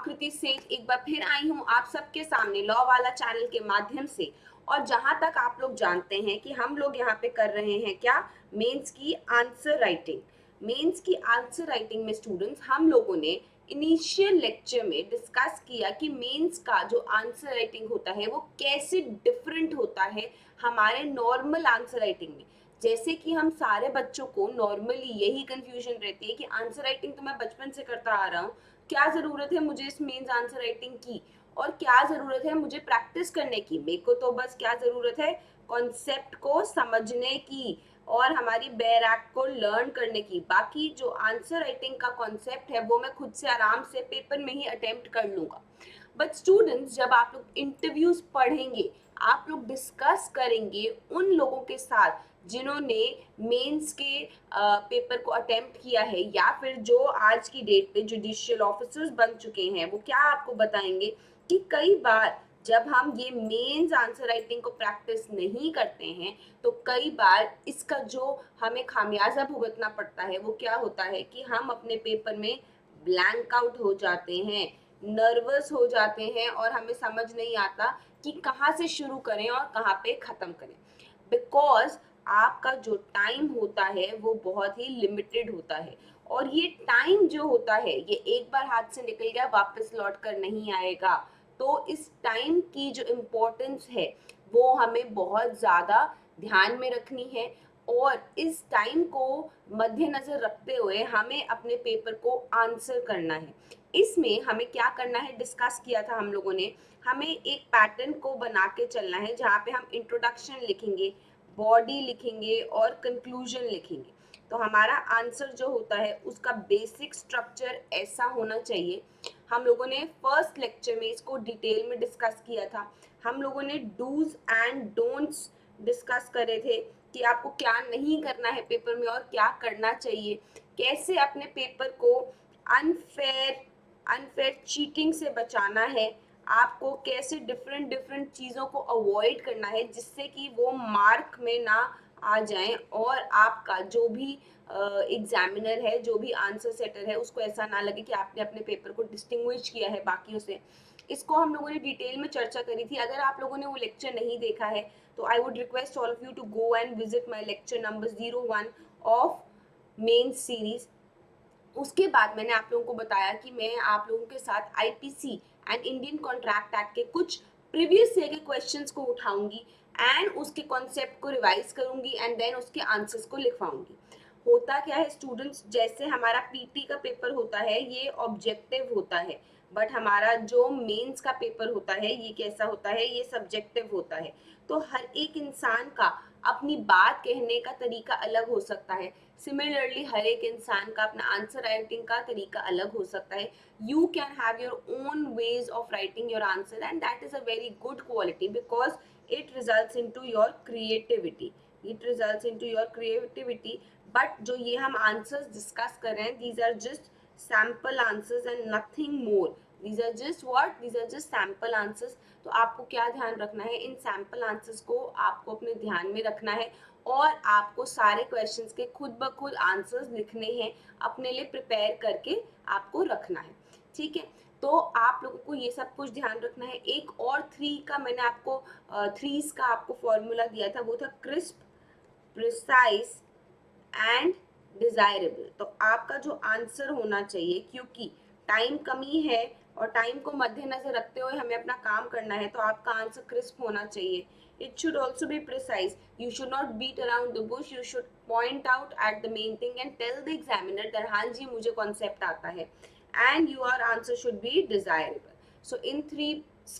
आकृति सेठ एक बार फिर आई हूँ आप सबके सामने लॉ वाला चैनल के माध्यम से। और जहां तक आप लोग जानते हैं कि हम लोग यहाँ पे कर रहे हैं क्या, मेंस की आंसर राइटिंग। मेंस की आंसर राइटिंग में स्टूडेंट्स हम लोगों ने इनिशियल लेक्चर में डिस्कस किया कि मेंस का जो आंसर राइटिंग होता है वो कैसे डिफरेंट होता है हमारे नॉर्मल आंसर राइटिंग में। जैसे कि हम सारे बच्चों को नॉर्मली यही कंफ्यूजन रहती है कि आंसर राइटिंग तो मैं बचपन से करता आ रहा हूँ, क्या ज़रूरत है मुझे इस मेंस आंसर राइटिंग की, और क्या ज़रूरत है मुझे प्रैक्टिस करने की। मेरे को तो बस क्या ज़रूरत है, कॉन्सेप्ट को समझने की और हमारी बैराक को लर्न करने की। बाकी जो आंसर राइटिंग का कॉन्सेप्ट है वो मैं खुद से आराम से पेपर में ही अटेम्प्ट कर लूँगा। बट स्टूडेंट्स, जब आप लोग इंटरव्यूज पढ़ेंगे, आप लोग डिस्कस करेंगे उन लोगों के साथ जिन्होंने मेंस के पेपर को अटेम्प्ट किया है या फिर जो आज की डेट पे जुडिशियल ऑफिसर्स बन चुके हैं, वो क्या आपको बताएंगे कि कई बार जब हम ये मेंस आंसर राइटिंग को प्रैक्टिस नहीं करते हैं तो कई बार इसका जो हमें खामियाजा भुगतना पड़ता है वो क्या होता है कि हम अपने पेपर में ब्लैंक आउट हो जाते हैं, नर्वस हो जाते हैं और हमें समझ नहीं आता कि कहाँ से शुरू करें और कहाँ पे ख़त्म करें। बिकॉज आपका जो टाइम होता है वो बहुत ही लिमिटेड होता है और ये टाइम जो होता है ये एक बार हाथ से निकल गया वापस लौट कर नहीं आएगा। तो इस टाइम की जो इम्पोर्टेंस है वो हमें बहुत ज़्यादा ध्यान में रखनी है और इस टाइम को मद्देनजर रखते हुए हमें अपने पेपर को आंसर करना है। इसमें हमें क्या करना है, डिस्कस किया था हम लोगों ने, हमें एक पैटर्न को बना के चलना है जहाँ पे हम इंट्रोडक्शन लिखेंगे, बॉडी लिखेंगे और कंक्लूजन लिखेंगे। तो हमारा आंसर जो होता है उसका बेसिक स्ट्रक्चर ऐसा होना चाहिए। हम लोगों ने फर्स्ट लेक्चर में इसको डिटेल में डिस्कस किया था। हम लोगों ने डूज एंड डोंट्स डिस्कस करे थे कि आपको क्या नहीं करना है पेपर में और क्या करना चाहिए, कैसे अपने पेपर को अनफेयर अनफेयर चीटिंग से बचाना है, आपको कैसे डिफरेंट डिफरेंट चीज़ों को अवॉइड करना है जिससे कि वो मार्क में ना आ जाएं और आपका जो भी एग्जामिनर है, जो भी आंसर सेटर है, उसको ऐसा ना लगे कि आपने अपने पेपर को डिस्टिंग्विश किया है बाकियों से। इसको हम लोगों ने डिटेल में चर्चा करी थी। अगर आप लोगों ने वो लेक्चर नहीं देखा है तो I would request all of you to go and visit my lecture number 01 of main series. उसके बाद मैंने आप लोगों को बताया कि मैं आप लोगों के साथ IPC and Indian contract act के कुछ प्रीवियस ईयर के क्वेश्चंस को उठाऊंगी एंड उसके कॉन्सेप्ट को रिवाइज करूंगी एंड देन उसके आंसर्स को लिखवाऊंगी। होता क्या है स्टूडेंट्स, जैसे हमारा पीटी का पेपर होता है ये ऑब्जेक्टिव होता है, बट हमारा जो मेंस का पेपर होता है ये कैसा होता है, ये सब्जेक्टिव होता है। तो हर एक इंसान का अपनी बात कहने का तरीका अलग हो सकता है। सिमिलरली हर एक इंसान का अपना आंसर राइटिंग का तरीका अलग हो सकता है। You can have your own ways of writing your answer and that is a very good quality because it results into your creativity. But जो ये हम आंसर्स डिस्कस कर रहे हैं, these are just sample answers and nothing more. These are just what, these are just sample answers. तो आपको क्या ध्यान रखना है, इन सैम्पल आंसर्स को आपको अपने ध्यान में रखना है और आपको सारे क्वेश्चंस के खुद ब खुद आंसर्स लिखने हैं, अपने लिए प्रिपेयर करके आपको रखना है। ठीक है, तो आप लोगों को ये सब कुछ ध्यान रखना है। एक और थ्री का मैंने आपको थ्रीज का आपको फॉर्मूला दिया था, वो था क्रिस्प, प्रिसाइज एंड डिजायरेबल। तो आपका जो आंसर होना चाहिए, क्योंकि टाइम कमी है और टाइम को मद्देनजर रखते हुए हमें अपना काम करना है, तो आपका आंसर क्रिस्प होना चाहिए। It should also be precise, you should not beat around the bush, you should point out at the main thing and tell the examiner that हाँ जी मुझे कॉन्सेप्ट आता है, and your answer should be desirable. So in three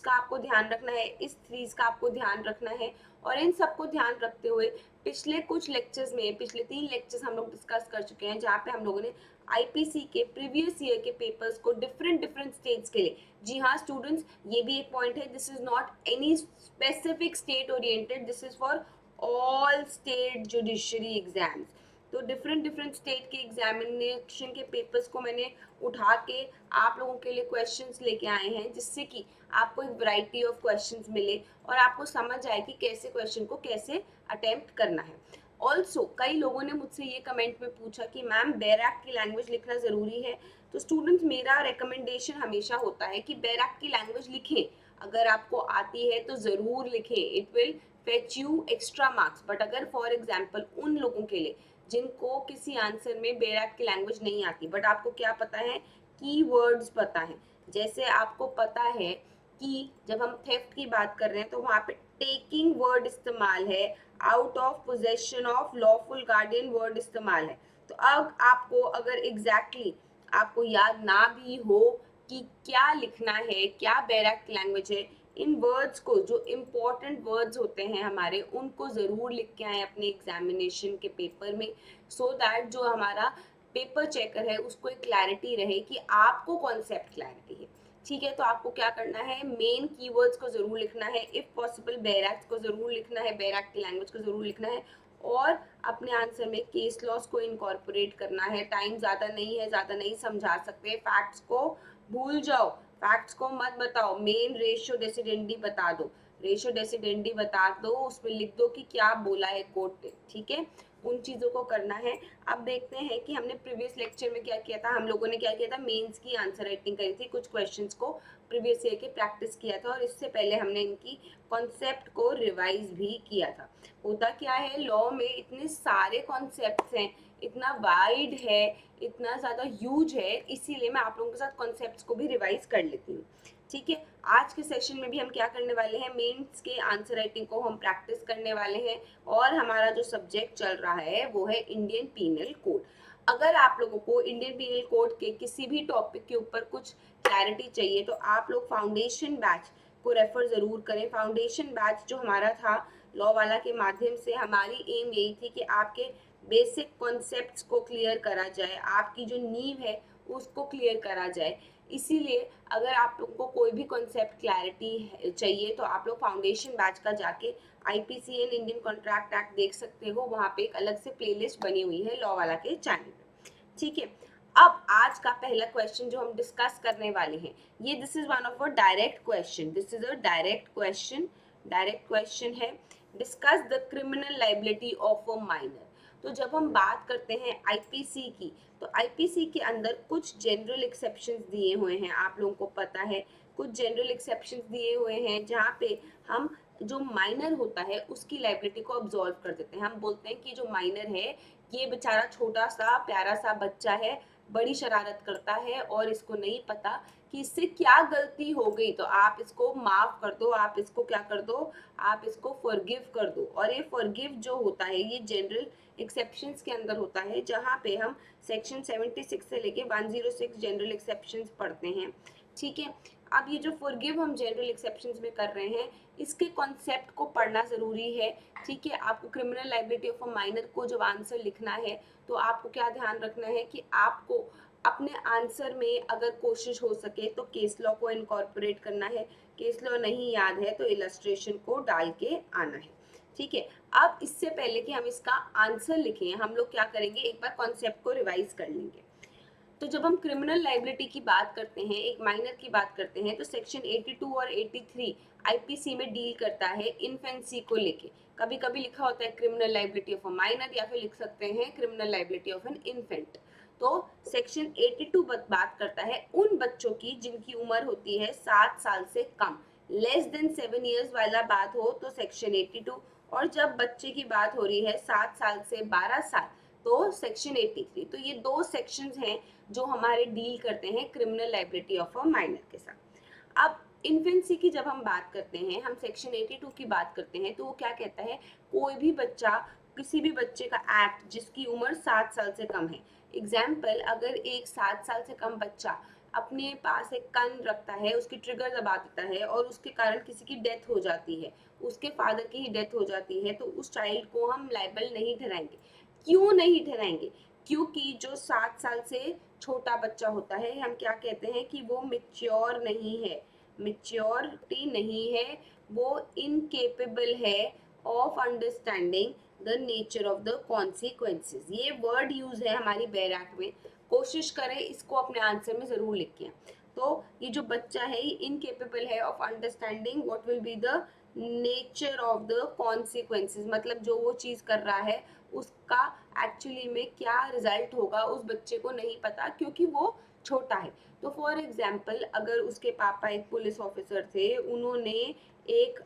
का आपको ध्यान रखना है, इस थ्रीज का आपको ध्यान रखना है। और इन सबको ध्यान रखते हुए पिछले कुछ लेक्चर्स में, पिछले 3 लेक्चर्स हम लोग डिस्कस कर चुके हैं जहाँ पे हम लोगों ने आईपीसी के प्रीवियस ईयर के पेपर्स को डिफरेंट डिफरेंट स्टेट्स के लिए, जी हाँ स्टूडेंट्स ये भी एक पॉइंट है, this is not any specific state oriented, this is for all state judiciary exams. तो डिफरेंट डिफरेंट स्टेट के एग्जामिनेशन के पेपर्स को मैंने उठा के आप लोगों के लिए क्वेश्चंस लेके आए हैं जिससे कि आपको एक वैरायटी ऑफ क्वेश्चंस मिले और आपको समझ आए कि कैसे क्वेश्चन को कैसे अटेम्प्ट करना है। ऑल्सो कई लोगों ने मुझसे ये कमेंट में पूछा कि मैम बैराक की लैंग्वेज लिखना ज़रूरी है। तो स्टूडेंट्स, मेरा रिकमेंडेशन हमेशा होता है कि बैराक की लैंग्वेज लिखें। अगर आपको आती है तो ज़रूर लिखें, it will fetch you extra marks. But अगर फॉर एग्जाम्पल उन लोगों के लिए जिनको किसी आंसर में बैराक की लैंग्वेज नहीं आती, बट आपको क्या पता है, कीवर्ड्स पता है, जैसे आपको पता है कि जब हम थेफ्ट की बात कर रहे हैं तो वहाँ पे टेकिंग वर्ड इस्तेमाल है, out of possession of lawful guardian word इस्तेमाल है। तो अब आपको अगर एग्जैक्टली आपको याद ना भी हो कि क्या लिखना है, क्या बैराक लैंग्वेज है, इन वर्ड्स को, जो इम्पोर्टेंट वर्ड्स होते हैं हमारे, उनको ज़रूर लिख के आए अपने एग्जामिनेशन के पेपर में, सो दैट जो हमारा पेपर चेकर है उसको एक क्लैरिटी रहे कि आपको कॉन्सेप्ट क्लैरिटी है। ठीक है, तो आपको क्या करना है, मेन कीवर्ड्स को जरूर लिखना है, इफ पॉसिबल बैराक को जरूर लिखना है, बैराक की लैंग्वेज को जरूर लिखना है, और अपने आंसर में केस लॉस को इनकॉर्पोरेट करना है। टाइम ज़्यादा नहीं है, ज़्यादा नहीं समझा सकते, फैक्ट्स को भूल जाओ, फैक्ट्स को मत बताओ, मेन रेशियो डेसिडेंडी बता दो, रेशियो डेसिडेंडी बता दो, उसमें लिख दो कि क्या बोला है कोर्ट ने। ठीक है, उन चीज़ों को करना है। अब देखते हैं कि हमने प्रीवियस लेक्चर में क्या किया था। हम लोगों ने क्या किया था, मेंस की आंसर राइटिंग करी थी, कुछ क्वेश्चंस को प्रीवियस ईयर के प्रैक्टिस किया था, और इससे पहले हमने इनकी कॉन्सेप्ट को रिवाइज भी किया था। होता क्या है, लॉ में इतने सारे कॉन्सेप्ट्स हैं, इतना वाइड है, इतना ज़्यादा ह्यूज है, इसीलिए मैं आप लोगों के साथ कॉन्सेप्ट्स को भी रिवाइज कर लेती हूँ। ठीक है, आज के सेशन में भी हम क्या करने वाले हैं, मेंस के आंसर राइटिंग को हम प्रैक्टिस करने वाले हैं, और हमारा जो सब्जेक्ट चल रहा है वो है इंडियन पीनल कोड। अगर आप लोगों को इंडियन पीनल कोड के किसी भी टॉपिक के ऊपर कुछ क्लैरिटी चाहिए तो आप लोग फाउंडेशन बैच को रेफर ज़रूर करें। फाउंडेशन बैच जो हमारा था लॉ वाला के माध्यम से, हमारी एम यही थी कि आपके बेसिक कॉन्सेप्ट्स को क्लियर करा जाए, आपकी जो नींव है उसको क्लियर करा जाए। इसीलिए अगर आप लोगों को कोई भी कॉन्सेप्ट क्लैरिटी चाहिए तो आप लोग फाउंडेशन बैच का जाके IPCN इंडियन कॉन्ट्रैक्ट एक्ट देख सकते हो, वहाँ पे एक अलग से प्लेलिस्ट बनी हुई है लॉ वाला के चैनल पे। ठीक है, अब आज का पहला क्वेश्चन जो हम डिस्कस करने वाले हैं, ये this is one of a direct question, this is a direct question है। Discuss the criminal liability of a minor. तो जब हम बात करते हैं IPC की, तो IPC के अंदर कुछ जनरल एक्सेप्शंस दिए हुए हैं, आप लोगों को पता है कुछ जनरल एक्सेप्शंस दिए हुए हैं जहाँ पे हम जो माइनर होता है उसकी लाइबिलिटी को ऑब्जॉर्व कर देते हैं। हम बोलते हैं कि जो माइनर है ये बेचारा छोटा सा प्यारा सा बच्चा है, बड़ी शरारत करता है और इसको नहीं पता कि इससे क्या गलती हो गई, तो आप इसको माफ कर दो, आप इसको क्या कर दो, आप इसको फॉरगिव कर दो। और ये फॉरगिव जो होता है ये जनरल एक्सेप्शंस के अंदर होता है, जहाँ पे हम सेक्शन 76 से लेके 106 जनरल एक्सेप्शंस पढ़ते हैं। ठीक है, अब ये जो फॉरगिव हम जनरल एक्सेप्शंस में कर रहे हैं, इसके कॉन्सेप्ट को पढ़ना ज़रूरी है। ठीक है, आपको criminal liability of a minor को जब आंसर लिखना है तो आपको क्या ध्यान रखना है कि आपको अपने आंसर में अगर कोशिश हो सके तो केस लॉ को इनकॉर्पोरेट करना है, केस लॉ नहीं याद है तो इलस्ट्रेशन को डाल के आना है। ठीक है, अब इससे पहले कि हम इसका आंसर लिखें, हम लोग क्या करेंगे, एक बार कॉन्सेप्ट को रिवाइज कर लेंगे। तो जब हम क्रिमिनल लाइबिलिटी की बात करते हैं, एक माइनर की बात करते हैं, तो सेक्शन 82 और 83 IPC में डील करता है इन्फेंसी को लेके। कभी कभी लिखा होता है criminal liability of a minor, या फिर लिख सकते हैं criminal liability of an infant. तो सेक्शन 82 बात करता है उन बच्चों की जिनकी उम्र होती है 7 साल से कम, लेस देन 7 ईयर्स वाला बात हो तो सेक्शन 82, और जब बच्चे की बात हो रही है 7 साल से 12 साल तो सेक्शन 83। तो ये दो सेक्शंस हैं जो हमारे डील करते हैं criminal liability of a minor के साथ। अब इन्फेंसी की जब हम बात करते हैं, हम सेक्शन 82 की बात करते हैं, तो वो क्या कहता है, कोई भी बच्चा, किसी भी बच्चे का एक्ट जिसकी उम्र 7 साल से कम है। एग्जाम्पल, अगर एक 7 साल से कम बच्चा अपने पास एक गन रखता है, उसकी ट्रिगर दबा देता है और उसके कारण किसी की डेथ हो जाती है, उसके फादर की ही डेथ हो जाती है, तो उस चाइल्ड को हम लाइबल नहीं ठहराएंगे। क्यों नहीं ठहराएंगे, क्योंकि जो 7 साल से छोटा बच्चा होता है, हम क्या कहते हैं कि वो मिच्योर नहीं है, मिच्योरिटी नहीं है, वो इनकेपेबल है of understanding the nature of the consequences. ये वर्ड यूज है हमारी बैराक में, कोशिश करें इसको अपने आंसर में जरूर लिखें। तो ये जो बच्चा है ये इनकेपेबल है of understanding what will be the nature of the consequences, मतलब जो वो चीज कर रहा है उसका एक्चुअली में क्या रिजल्ट होगा उस बच्चे को नहीं पता, क्योंकि वो छोटा है। तो फॉर एग्जाम्पल, अगर उसके पापा एक पुलिस ऑफिसर थे, उन्होंने एक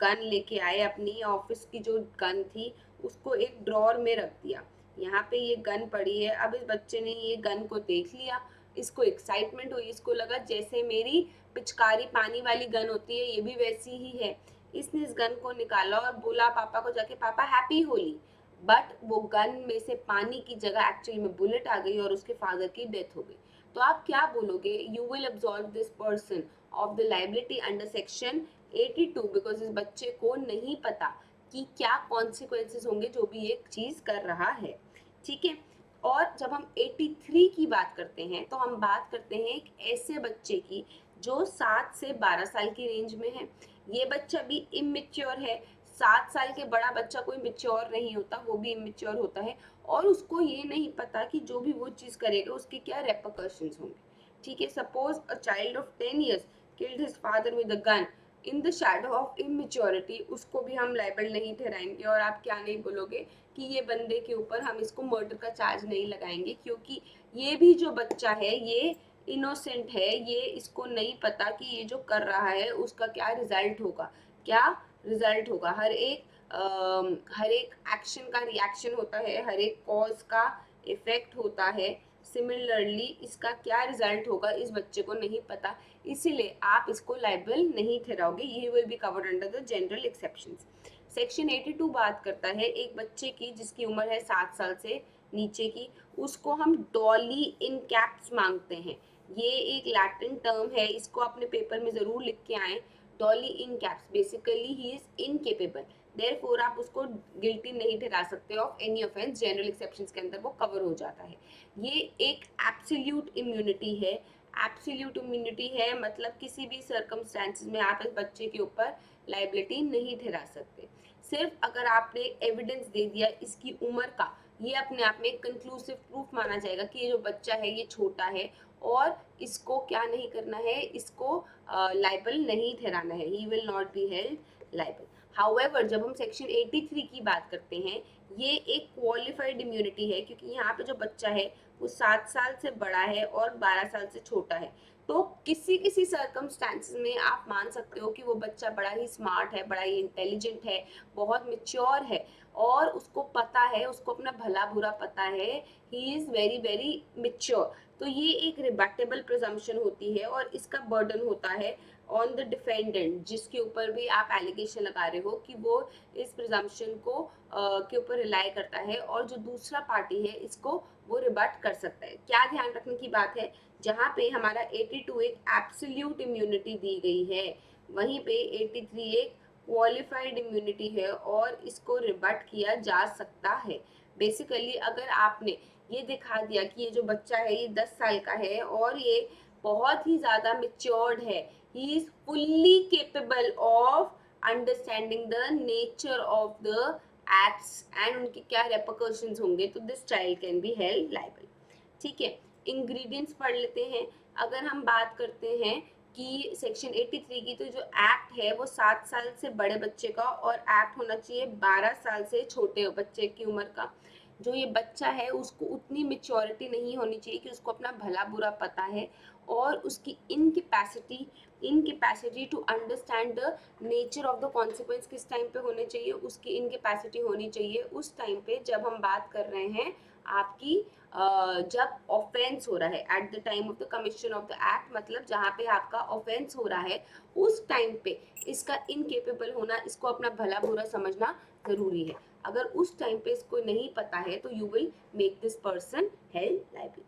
गन लेके आए, अपनी ऑफिस की जो गन थी उसको एक ड्रॉर में रख दिया, यहाँ पे ये गन पड़ी है। अब इस बच्चे ने ये गन को देख लिया, इसको एक्साइटमेंट हुई, इसको लगा जैसे मेरी पिचकारी पानी वाली गन होती है ये भी वैसी ही है। इसने इस गन को निकाला और बोला पापा को जाके, पापा हैप्पी होली। बट वो गन में से पानी की जगह एक्चुअली में बुलेट आ गई और उसके फादर की डेथ हो गई। तो आप क्या बोलोगे? You will absorb this person of the liability under section 82, because इस बच्चे को नहीं पता कि क्या कॉन्सिक्वेंसेस होंगे जो भी एक चीज कर रहा है। ठीक है। और जब हम 83 की बात करते हैं तो हम बात करते हैं एक ऐसे बच्चे की जो 7 से 12 साल की रेंज में है। ये बच्चा भी इमेच्योर है। 7 साल के बड़ा बच्चा कोई मेच्योर नहीं होता, वो भी इमेच्योर होता है। और उसको ये नहीं पता कि जो भी वो चीज करेगा उसके क्या रेपरकशंस होंगे। ठीक है। Suppose a child of 10 years killed his father with a gun in the shadow of immaturity, उसको भी हम लायबल नहीं ठहराएंगे। और आप क्या नहीं बोलोगे कि ये बंदे के ऊपर हम इसको मर्डर का चार्ज नहीं लगाएंगे, क्योंकि ये भी जो बच्चा है ये इनोसेंट है, ये इसको नहीं पता कि ये जो कर रहा है उसका क्या रिजल्ट होगा, क्या रिजल्ट होगा। हर एक एक्शन का रिएक्शन होता है, हर एक कॉज का इफेक्ट होता है। सिमिलरली इसका क्या रिजल्ट होगा इस बच्चे को नहीं पता, इसीलिए आप इसको लायबल नहीं ठहराओगे। ये will be covered under the general exceptions. Section 82 बात करता है एक बच्चे की जिसकी उम्र है 7 साल से नीचे की, उसको हम डॉली इन कैप्स मांगते हैं। ये एक लैटिन टर्म है, इसको अपने पेपर में जरूर लिख के आए। Doli incapax, basically he is incapable, therefore आप उसको गिल्टी नहीं ठहरा सकते of any offence, general exceptions के अंदर वो कवर हो जाता है। ये एक एब्सोल्यूट इम्यूनिटी है। एब्सोल्यूट इम्यूनिटी है मतलब किसी भी सर्कमस्टेंसेस में आप इस बच्चे के ऊपर लाइबिलिटी नहीं ठहरा सकते। सिर्फ अगर आपने एविडेंस दे दिया इसकी उम्र का, ये अपने आप में कंक्लूसिव प्रूफ माना जाएगा कि ये जो बच्चा है ये छोटा है और इसको क्या नहीं करना है, इसको लाइबल नहीं ठहराना है, he will not be held liable. However जब हम सेक्शन 83 की बात करते हैं, ये एक क्वालिफाइड इम्यूनिटी है, क्योंकि यहाँ पे जो बच्चा है वो 7 साल से बड़ा है और 12 साल से छोटा है। तो किसी किसी सर्कमस्टांसेस में आप मान सकते हो कि वो बच्चा बड़ा ही स्मार्ट है, बड़ा ही इंटेलिजेंट है, बहुत मेच्योर है और उसको पता है, उसको अपना भला बुरा पता है, he is very very mature. तो ये एक रिबेटेबल प्रिजम्पशन होती है और इसका बर्डन होता है ऑन द डिफेंडेंट, जिसके ऊपर भी आप एलिगेशन लगा रहे हो कि वो इस प्रिजम्पशन को के ऊपर रिलाई करता है और जो दूसरा पार्टी है इसको वो रिबट कर सकता है। क्या ध्यान रखने की बात है, जहाँ पे हमारा 82 एक एब्सोल्यूट इम्यूनिटी दी गई है, वहीं पे 83 एक क्वालिफाइड इम्यूनिटी है और इसको रिबट किया जा सकता है। बेसिकली अगर आपने ये दिखा दिया कि ये जो बच्चा है ये 10 साल का है और ये बहुत ही ज्यादा मेच्योर्ड है, he is fully capable of understanding the nature of the acts and उनके क्या repercussions होंगे, तो this child can be held liable। ठीक है। इंग्रेडिएंट्स पढ़ लेते हैं। अगर हम बात करते हैं कि सेक्शन 83 की, तो जो एक्ट है वो 7 साल से बड़े बच्चे का और एक्ट होना चाहिए 12 साल से छोटे बच्चे की उम्र का। जो ये बच्चा है उसको उतनी मेच्योरिटी नहीं होनी चाहिए कि उसको अपना भला बुरा पता है और उसकी incapacity to understand the nature of the consequence किस टाइम पे होने चाहिए, उसकी इनकेपेसिटी होनी चाहिए उस टाइम पे जब हम बात कर रहे हैं आपकी जब ऑफेंस हो रहा है, at the time of the commission of the act, मतलब जहाँ पे आपका ऑफेंस हो रहा है उस टाइम पे इसका इनकेपेबल होना, इसको अपना भला बुरा समझना जरूरी है। अगर उस टाइम पे इसको नहीं पता है तो you will make this person held liable.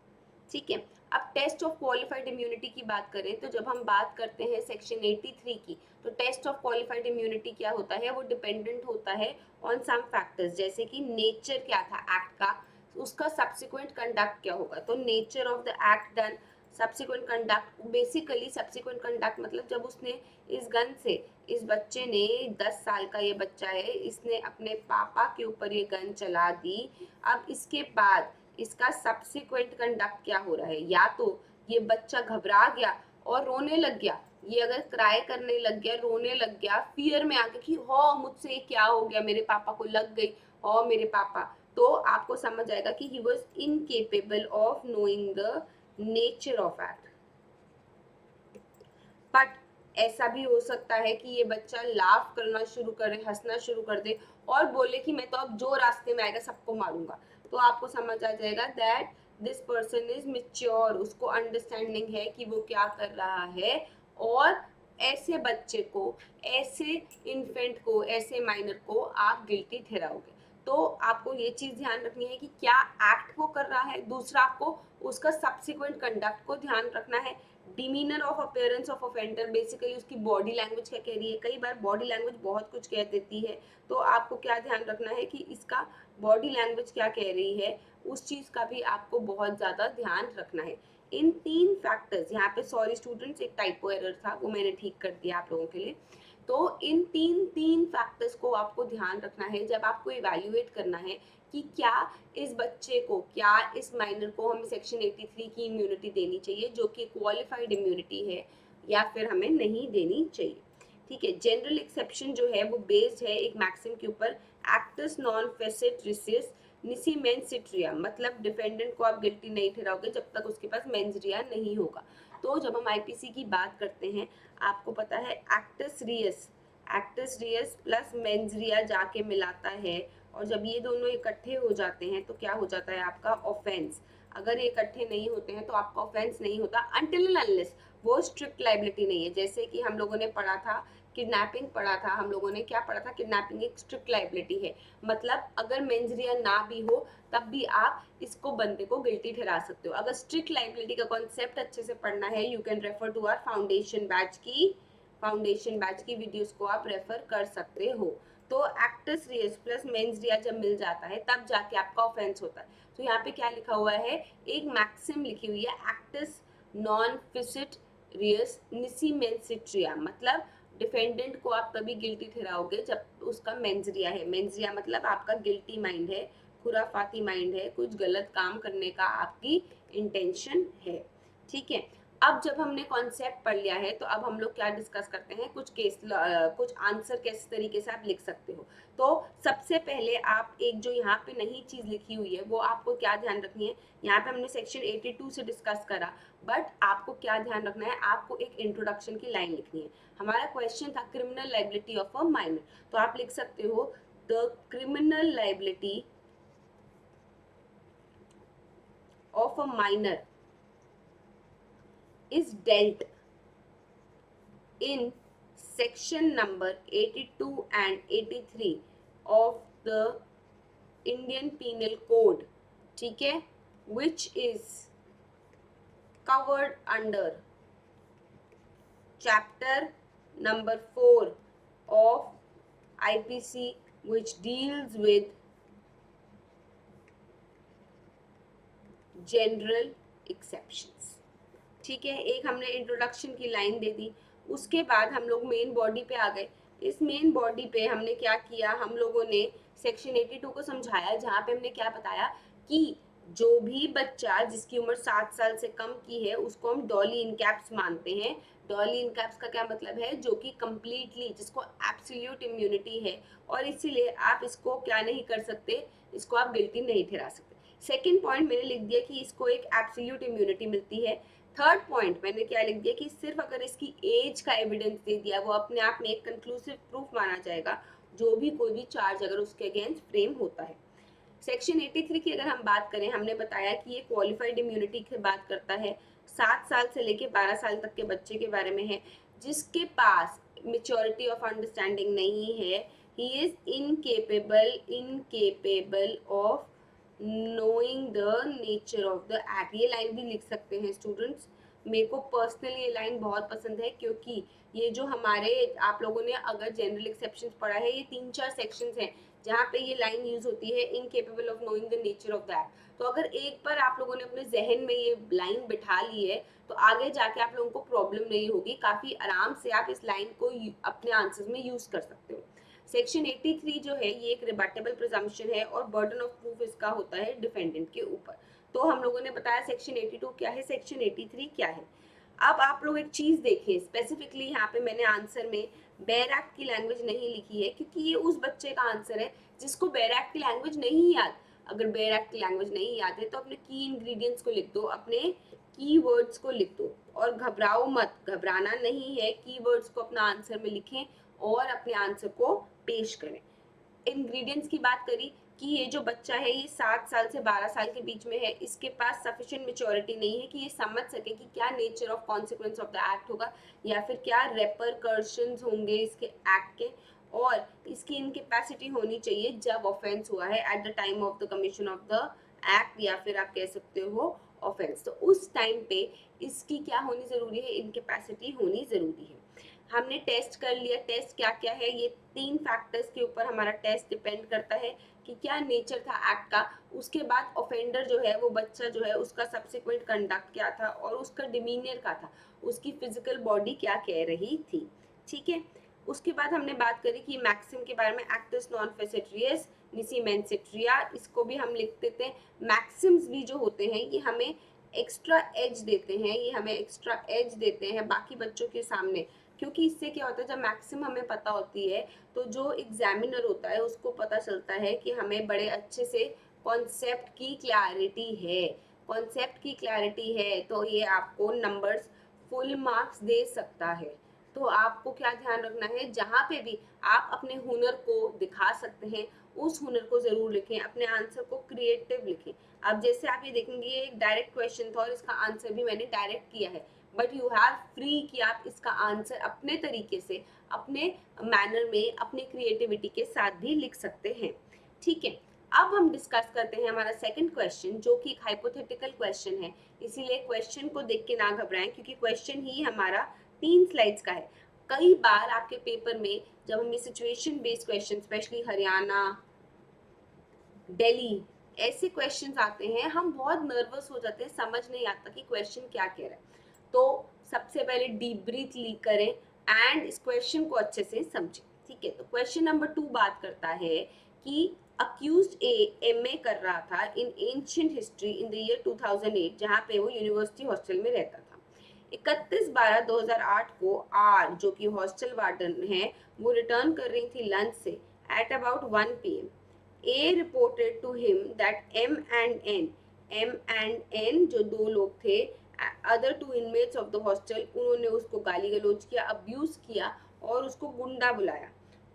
ठीक है। अब टेस्ट ऑफ क्वालिफाइड इम्यूनिटी की बात करें तो जब हम बात करते हैं सेक्शन 83 की, तो टेस्ट ऑफ क्वालिफाइड इम्यूनिटी क्या होता है, वो डिपेंडेंट होता है ऑन सम फैक्टर्स, जैसे कि नेचर क्या था एक्ट का, उसका सब्सिक्वेंट कंडक्ट क्या होगा। तो nature of the act done, subsequent conduct, basically subsequent conduct मतलब जब उसने इस गन से, इस बच्चे ने 10 साल का ये बच्चा है, इसने अपने पापा के ऊपर ये गन चला दी, अब इसके बाद इसका सब्सिक्वेंट कंडक्ट क्या हो रहा है, या तो ये बच्चा घबरा गया और रोने लग गया, ये अगर क्राई करने लग गया, रोने लग गया, फियर में आके कि हो मुझसे क्या हो गया, मेरे पापा को लग गई, हो मेरे पापा, तो आपको समझ आएगा कि he was incapable of knowing the nature of act. But ऐसा भी हो सकता है कि ये बच्चा लाफ करना शुरू करे, हंसना शुरू कर दे और बोले कि मैं तो अब जो रास्ते में आएगा सबको मारूंगा, तो आपको समझ आ जाएगा that this person is mature, उसको अंडरस्टैंडिंग है कि वो क्या कर रहा है। और ऐसे बच्चे को, ऐसे इन्फेंट को, ऐसे माइनर को आप गिल्टी ठहराओगे। तो आपको ये चीज ध्यान रखनी है कि क्या एक्ट वो कर रहा है, दूसरा आपको उसका सब्सिक्वेंट कंडक्ट को ध्यान रखना है। Demeanour of appearance of offender, basically उसकी बॉडी लैंग्वेज क्या कह रही है, कई बार बॉडी लैंग्वेज बहुत कुछ कह देती है, तो आपको क्या ध्यान रखना है कि इसका बॉडी लैंग्वेज क्या कह रही है, उस चीज का भी आपको बहुत ज्यादा ध्यान रखना है। इन 3 फैक्टर्स, यहाँ पे सॉरी स्टूडेंट्स एक टाइपो एरर था, वो मैंने ठीक कर दिया आप लोगों के लिए। तो इन तीन फैक्टर्स को आपको ध्यान रखना है जब आपको इवैल्यूएट करना है कि क्या इस बच्चे को, क्या इस माइनर को हमें सेक्शन 83 की इम्यूनिटी देनी चाहिए जो कि क्वालिफाइड इम्यूनिटी है, या फिर हमें नहीं देनी चाहिए। ठीक है, जनरल एक्सेप्शन जो है वो बेस्ड है एक मैक्सिम के ऊपर, एक्टस नॉन फेसिट रिसिस निसी मेंसिट्रिया, मतलब डिफेंडेंट को आप गिल्टी नहीं ठहराओगे जब तक उसके पास मेंसरिया नहीं होगा। तो जब हम आईपीसी की बात करते हैं, आपको पता है एक्टस रियस प्लस मेंसरिया जाके मिलाता है, और जब ये दोनों इकट्ठे हो जाते हैं तो क्या हो जाता है आपका ऑफेंस। अगर ये इकट्ठे नहीं होते हैं तो आपका ऑफेंस नहीं होता अनटिल एंड अनलेस वो स्ट्रिक्ट लाइबिलिटी नहीं है। जैसे कि हम लोगों ने पढ़ा था किडनैपिंग, पढ़ा था हम लोगों ने, क्या पढ़ा था, किडनैपिंग एक स्ट्रिक्ट लाइबिलिटी है, मतलब अगर मेंसरिया ना भी हो तब भी आप इसको बंदे को गिल्टी ठहरा सकते हो। अगर स्ट्रिक्ट लाइबिलिटी का कॉन्सेप्ट अच्छे से पढ़ना है, you can refer to our foundation batch की वीडियोस को आप रेफर कर सकते हो। तो actus reus plus mens rea जब मिल जाता है तब जाके आपका ऑफेंस होता है। तो यहाँ पे क्या लिखा हुआ है, एक मैक्सिम लिखी हुई है, एक्टस नॉन फिसिट रियस निसी मेंसिट्रिया, मतलब डिफेंडेंट को आप तभी गिल्टी ठहराओगे जब उसका मेंसरिया है। मेंसरिया मतलब आपका गिल्टी माइंड है, खुराफाती माइंड है, कुछ गलत काम करने का आपकी इंटेंशन है। ठीक है, अब जब हमने कॉन्सेप्ट पढ़ लिया है तो अब हम लोग क्या डिस्कस करते हैं, कुछ आंसर किस तरीके से आप लिख सकते हो। तो सबसे पहले आप एक जो यहाँ पे नई चीज लिखी हुई है वो आपको क्या ध्यान रखनी है, यहाँ पे हमने सेक्शन 82 से डिस्कस करा, बट आपको क्या ध्यान रखना है, आपको एक इंट्रोडक्शन की लाइन लिखनी है। हमारा क्वेश्चन था criminal liability of a minor, तो आप लिख सकते हो the criminal liability of a minor is dealt in section number 82 and 83 of the Indian Penal Code, ठीक है, which is covered under chapter number 4 of IPC, which deals with general exceptions। ठीक है, एक हमने इंट्रोडक्शन की line दे दी, उसके बाद हम लोग मेन बॉडी पे आ गए। इस मेन बॉडी पे हमने क्या किया, हम लोगों ने सेक्शन 82 को समझाया, जहाँ पे हमने क्या बताया कि जो भी बच्चा जिसकी उम्र 7 साल से कम की है उसको हम डॉली इन कैप्स मानते हैं। डॉली इन कैप्स का क्या मतलब है, जो कि कंप्लीटली, जिसको एब्सोल्यूट इम्यूनिटी है, और इसीलिए आप इसको क्या नहीं कर सकते, इसको आप गिल्टी नहीं ठहरा सकते। सेकेंड पॉइंट मैंने लिख दिया कि इसको एक एब्सोल्यूट इम्यूनिटी मिलती है। थर्ड पॉइंट मैंने क्या लिख दिया कि सिर्फ अगर इसकी एज का एविडेंस दे दिया वो अपने आप में एक कंक्लूसिव प्रूफ माना जाएगा, जो भी कोई भी चार्ज अगर उसके अगेंस्ट फ्रेम होता है। सेक्शन 83 की अगर हम बात करें, हमने बताया कि ये क्वालिफाइड इम्यूनिटी की बात करता है, 7 साल से लेके 12 साल तक के बच्चे के बारे में है, जिसके पास मेच्योरिटी ऑफ अंडरस्टैंडिंग नहीं है, he is incapable of knowing the nature of the act। ये लाइन भी लिख सकते हैं स्टूडेंट्स। मेरे को पर्सनली ये लाइन बहुत पसंद है, क्योंकि ये जो हमारे, आप लोगों ने अगर जनरल एक्सेप्शन पढ़ा है, ये 3-4 सेक्शंस हैं जहाँ पे ये लाइन यूज होती है, incapable of knowing the nature of the act. तो अगर एक बार आप लोगों ने अपने जहन में ये लाइन बिठा ली है तो आगे जाके आप लोगों को प्रॉब्लम नहीं होगी, काफी आराम से आप इस लाइन को अपने आंसर्स में यूज कर सकते हो। सेक्शन 83 जो है ये एक रिबटेबल प्रिजम्पशन है और बर्डन ऑफ प्रूफ इसका होता है डिफेंडेंट के ऊपर। तो हम लोगों ने बताया सेक्शन 82 क्या है, सेक्शन 83 क्या है। अब आप लोग एक चीज देखिए, स्पेसिफिकली यहाँ पे मैंने आंसर में बैरैक की लैंग्वेज नहीं लिखी है, क्योंकि ये उस बच्चे का आंसर है जिसको बैरैक की लैंग्वेज नहीं याद। अगर बैरैक की लैंग्वेज नहीं याद है तो अपने की इंग्रेडिएंट्स को लिख दो, अपने की वर्ड्स को लिख दो, और घबराओ मत, घबराना नहीं है, की वर्ड्स को अपना आंसर में लिखें और अपने आंसर को पेश करें। इंग्रेडिएंट्स की बात करी कि ये जो बच्चा है ये 7 साल से 12 साल के बीच में है, इसके पास सफिशिएंट मेच्योरिटी नहीं है कि ये समझ सके कि क्या nature of consequence of the act होगा, या फिर क्या रेपरकर्शंस होंगे इसके एक्ट के, और इसकी इनकेपेसिटी होनी चाहिए जब ऑफेंस हुआ है, at the time of the commission of the act, या फिर आप कह सकते हो ऑफेंस। तो उस टाइम पे इसकी क्या होनी जरूरी है, इनकेपेसिटी होनी जरूरी है। हमने टेस्ट कर लिया, टेस्ट क्या क्या है, ये 3 फैक्टर्स के ऊपर हमारा टेस्ट डिपेंड करता है कि क्या नेचर था एक्ट का, उसके बाद ऑफेंडर जो है वो बच्चा जो है उसका सब्सिक्वेंट कंडक्ट क्या था, और उसका डिमीनियर क्या था, उसकी फिजिकल बॉडी क्या कह रही थी। ठीक है, उसके बाद हमने बात करी कि मैक्सिम के बारे में, एक्टस नॉन फेसेट्रियस निसी मेंसेट्रिया, इसको भी हम लिख देते हैं। मैक्सिम्स भी जो होते हैं ये हमें एक्स्ट्रा एज देते हैं, ये हमें एक्स्ट्रा एज देते हैं बाकी बच्चों के सामने, क्योंकि इससे क्या होता है, जब मैक्सिम हमें पता होती है तो जो एग्जामिनर होता है उसको पता चलता है कि हमें बड़े अच्छे से कॉन्सेप्ट की क्लैरिटी है, कॉन्सेप्ट की क्लैरिटी है, तो ये आपको नंबर्स फुल मार्क्स दे सकता है। तो आपको क्या ध्यान रखना है, जहाँ पे भी आप अपने हुनर को दिखा सकते हैं उस हुनर को जरूर लिखें, अपने आंसर को क्रिएटिव लिखें। अब जैसे आप ये देखेंगे ये एक डायरेक्ट क्वेश्चन था और इसका आंसर भी मैंने डायरेक्ट किया है, बट यू हैव फ्री कि आप इसका आंसर अपने तरीके से, अपने मैनर में, अपने क्रिएटिविटी के साथ भी लिख सकते हैं। ठीक है, अब हम डिस्कस करते हैं हमारा सेकंड क्वेश्चन, जो कि एक हाइपोथेटिकल क्वेश्चन है, इसीलिए क्वेश्चन को देख के ना घबराएं, क्योंकि क्वेश्चन ही हमारा 3 स्लाइड्स का है। कई बार आपके पेपर में जब हम ये situation based question, specially Haryana, Delhi, ऐसे क्वेश्चंस आते हैं, हम बहुत नर्वस हो जाते हैं, समझ नहीं आता कि क्वेश्चन क्या कह रहा है। तो सबसे पहले डीप ब्रीथ ली करें एंड इस क्वेश्चन को अच्छे से समझें। ठीक है, तो क्वेश्चन नंबर 2 बात करता है कि अक्यूज्ड ए एमए कर रहा था इन ancient history in the year 2008, जहाँ पे वो यूनिवर्सिटी हॉस्टल में रहता था। 31/12/2008 को आर, जो कि हॉस्टल वार्डन है, वो रिटर्न कर रही थी लंच से at about 1 PM। A reported to him that M and N जो 2 लोग थे, other 2 inmates of the hostel, उन्होंने उसको गाली गलौज किया, अब्यूज किया और उसको गुंडा बुलाया।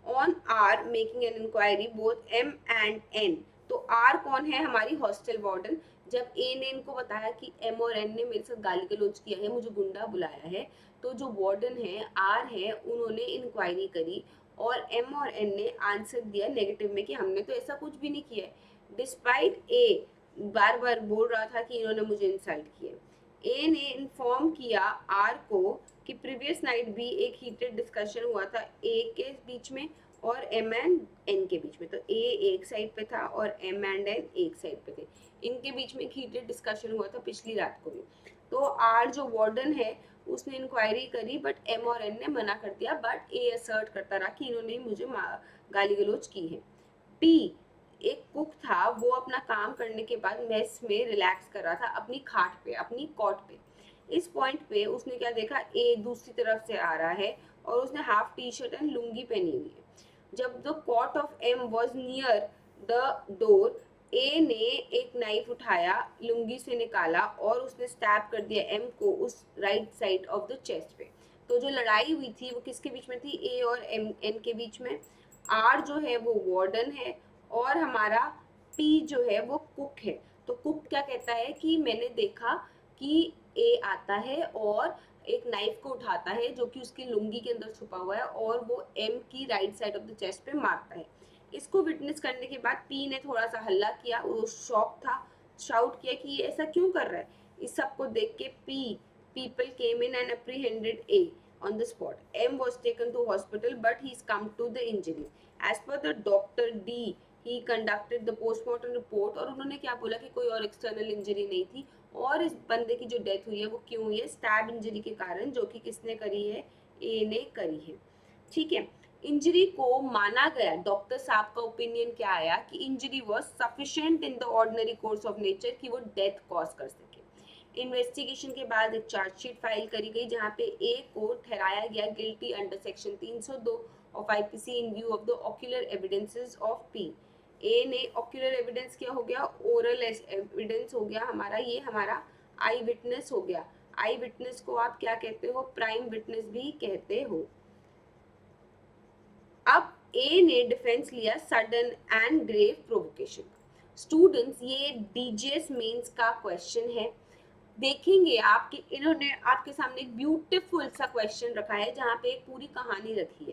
On R making an inquiry both M and N, तो R कौन है, हमारी हॉस्टल वार्डन। जब A ने इनको बताया कि M और N ने मेरे साथ गाली गलौज किया है, मुझे गुंडा बुलाया है, तो जो वार्डन है R है, उन्होंने इंक्वायरी करी और एम और एन ने आंसर दिया नेगेटिव में कि हमने तो ऐसा कुछ भी नहीं किया है। डिस्पाइट ए बार बार बोल रहा था कि इन्होंने मुझे इंसल्ट किया। ए ने इन्फॉर्म किया आर को कि प्रीवियस नाइट भी एक हीटेड डिस्कशन हुआ था ए के बीच में और एम एंड एन के बीच में। तो ए एक साइड पे था और एम एंड एन एक साइड पे थे, इनके बीच में एक हीटेड डिस्कशन हुआ था पिछली रात को भी। तो आर जो वार्डन है उसने इंक्वायरी करी, बट एम और एन ने मना कर दिया, बट ए असर्ट करता रहा कि इन्होंने मुझे गाली गलौज की है। पी एक कुक था, वो अपना काम करने के बाद मेस में रिलैक्स कर रहा था अपनी खाट पे, अपनी कॉट पे। इस पॉइंट पे उसने क्या देखा, ए दूसरी तरफ से आ रहा है और उसने half T shirt and lungi पहनी हुई है। जब the cot of M was near the door, A ने एक नाइफ उठाया, लुंगी से निकाला और उसने स्टैब कर दिया एम को उस right side of the chest पे। तो जो लड़ाई हुई थी वो किसके बीच में थी, ए और एम एन के बीच में। आर जो है वो वार्डन है और हमारा पी जो है वो कुक है। तो कुक क्या कहता है कि मैंने देखा कि ए आता है और एक नाइफ को उठाता है जो कि उसकी लुंगी के अंदर छुपा हुआ है और वो एम की right side of the chest पे मारता है। इसको विटनेस करने के बाद पी ने थोड़ा सा हल्ला किया, वो शॉक था, शाउट किया कि ये ऐसा क्यों कर रहा है। इस सब को देख के people came in and apprehended A on the spot. M was taken to hospital but he's come to the injury. As per the doctor D, he conducted the postmortem report और उन्होंने क्या बोला कि कोई और एक्सटर्नल इंजरी नहीं थी और इस बंदे की जो डेथ हुई है वो क्यों हुई है, स्टैब इंजरी के कारण, जो कि किसने करी है, ए ने करी है। ठीक है, इंजरी को माना गया, डॉक्टर साहब का ओपिनियन क्या आया कि injury was sufficient in the ordinary course of nature, कि वो डेथ कॉज कर सके। इन्वेस्टिगेशन के बाद एक चार्जशीट फाइल करी गई जहाँ पे ए को ठहराया गया guilty under section 302 of IPC in view of the ocular evidences of P. A ने ऑक्यूलर एविडेंस क्या हो गया, ओरल एविडेंस हो गया हमारा, ये हमारा आई विटनेस हो गया। आई विटनेस को आप क्या कहते हो, प्राइम विटनेस भी कहते हो। अब ए ने डिफेंस लिया sudden and grave provocation. Students ये डीजीएस मेंस का क्वेश्चन है, देखेंगे आपके इन्होंने आपके सामने एक ब्यूटीफुल सा क्वेश्चन रखा है जहाँ पे एक पूरी कहानी रखी है।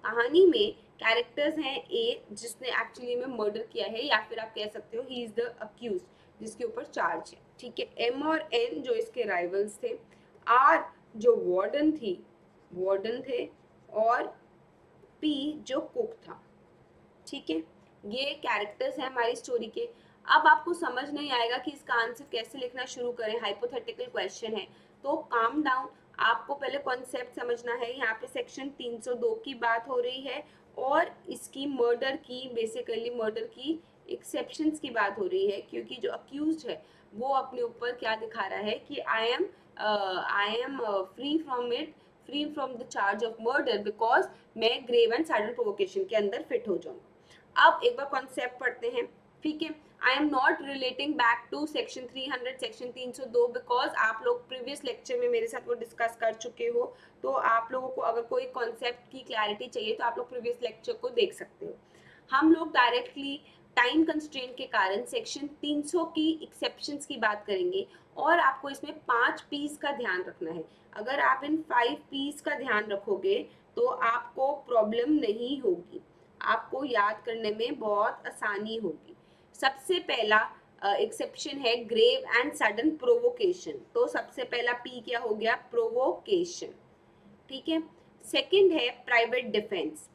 कहानी में कैरेक्टर्स हैं ए जिसने एक्चुअली में मर्डर किया है, या फिर आप कह सकते हो ही इज द अक्यूज्ड जिसके ऊपर चार्ज है, ठीक है। एम और एन जो इसके राइवल्स थे, आर जो वार्डन थे, और पी जो कुक था, ठीक है। ये कैरेक्टर्स हैं हमारी स्टोरी के। अब आपको समझ नहीं आएगा कि इसका आंसर कैसे लिखना शुरू करें, हाइपोथेटिकल क्वेश्चन है, तो काम डाउन, आपको पहले कॉन्सेप्ट समझना है। यहाँ पे सेक्शन 302 की बात हो रही है और इसकी मर्डर की, बेसिकली मर्डर की एक्सेप्शंस की बात हो रही है, क्योंकि जो अक्यूज्ड है वो अपने ऊपर क्या दिखा रहा है कि I am free from the charge of murder because मैं ग्रेव एंड सडन प्रोवोकेशन के अंदर फिट हो जाऊंगा। अब एक बार कॉन्सेप्ट पढ़ते हैं, ठीक है। I am not relating back to section 300 section 302 because आप लोग प्रीवियस लेक्चर में मेरे साथ वो डिस्कस कर चुके हो, तो आप लोगों को अगर कोई कॉन्सेप्ट की क्लैरिटी चाहिए तो आप लोग प्रीवियस लेक्चर को देख सकते हो। हम लोग डायरेक्टली टाइम कंस्ट्रेंट के कारण सेक्शन 300 की एक्सेप्शंस की बात करेंगे, और आपको इसमें 5 पीस का ध्यान रखना है। अगर आप इन 5 पीस का ध्यान रखोगे तो आपको प्रॉब्लम नहीं होगी, आपको याद करने में बहुत आसानी होगी। सबसे पहला एक्सेप्शन है ग्रेव एंड सडन प्रोवोकेशन, तो सबसे पहला पी क्या हो गया, प्रोवोकेशन, ठीक है। सेकंड है प्राइवेट डिफेंस,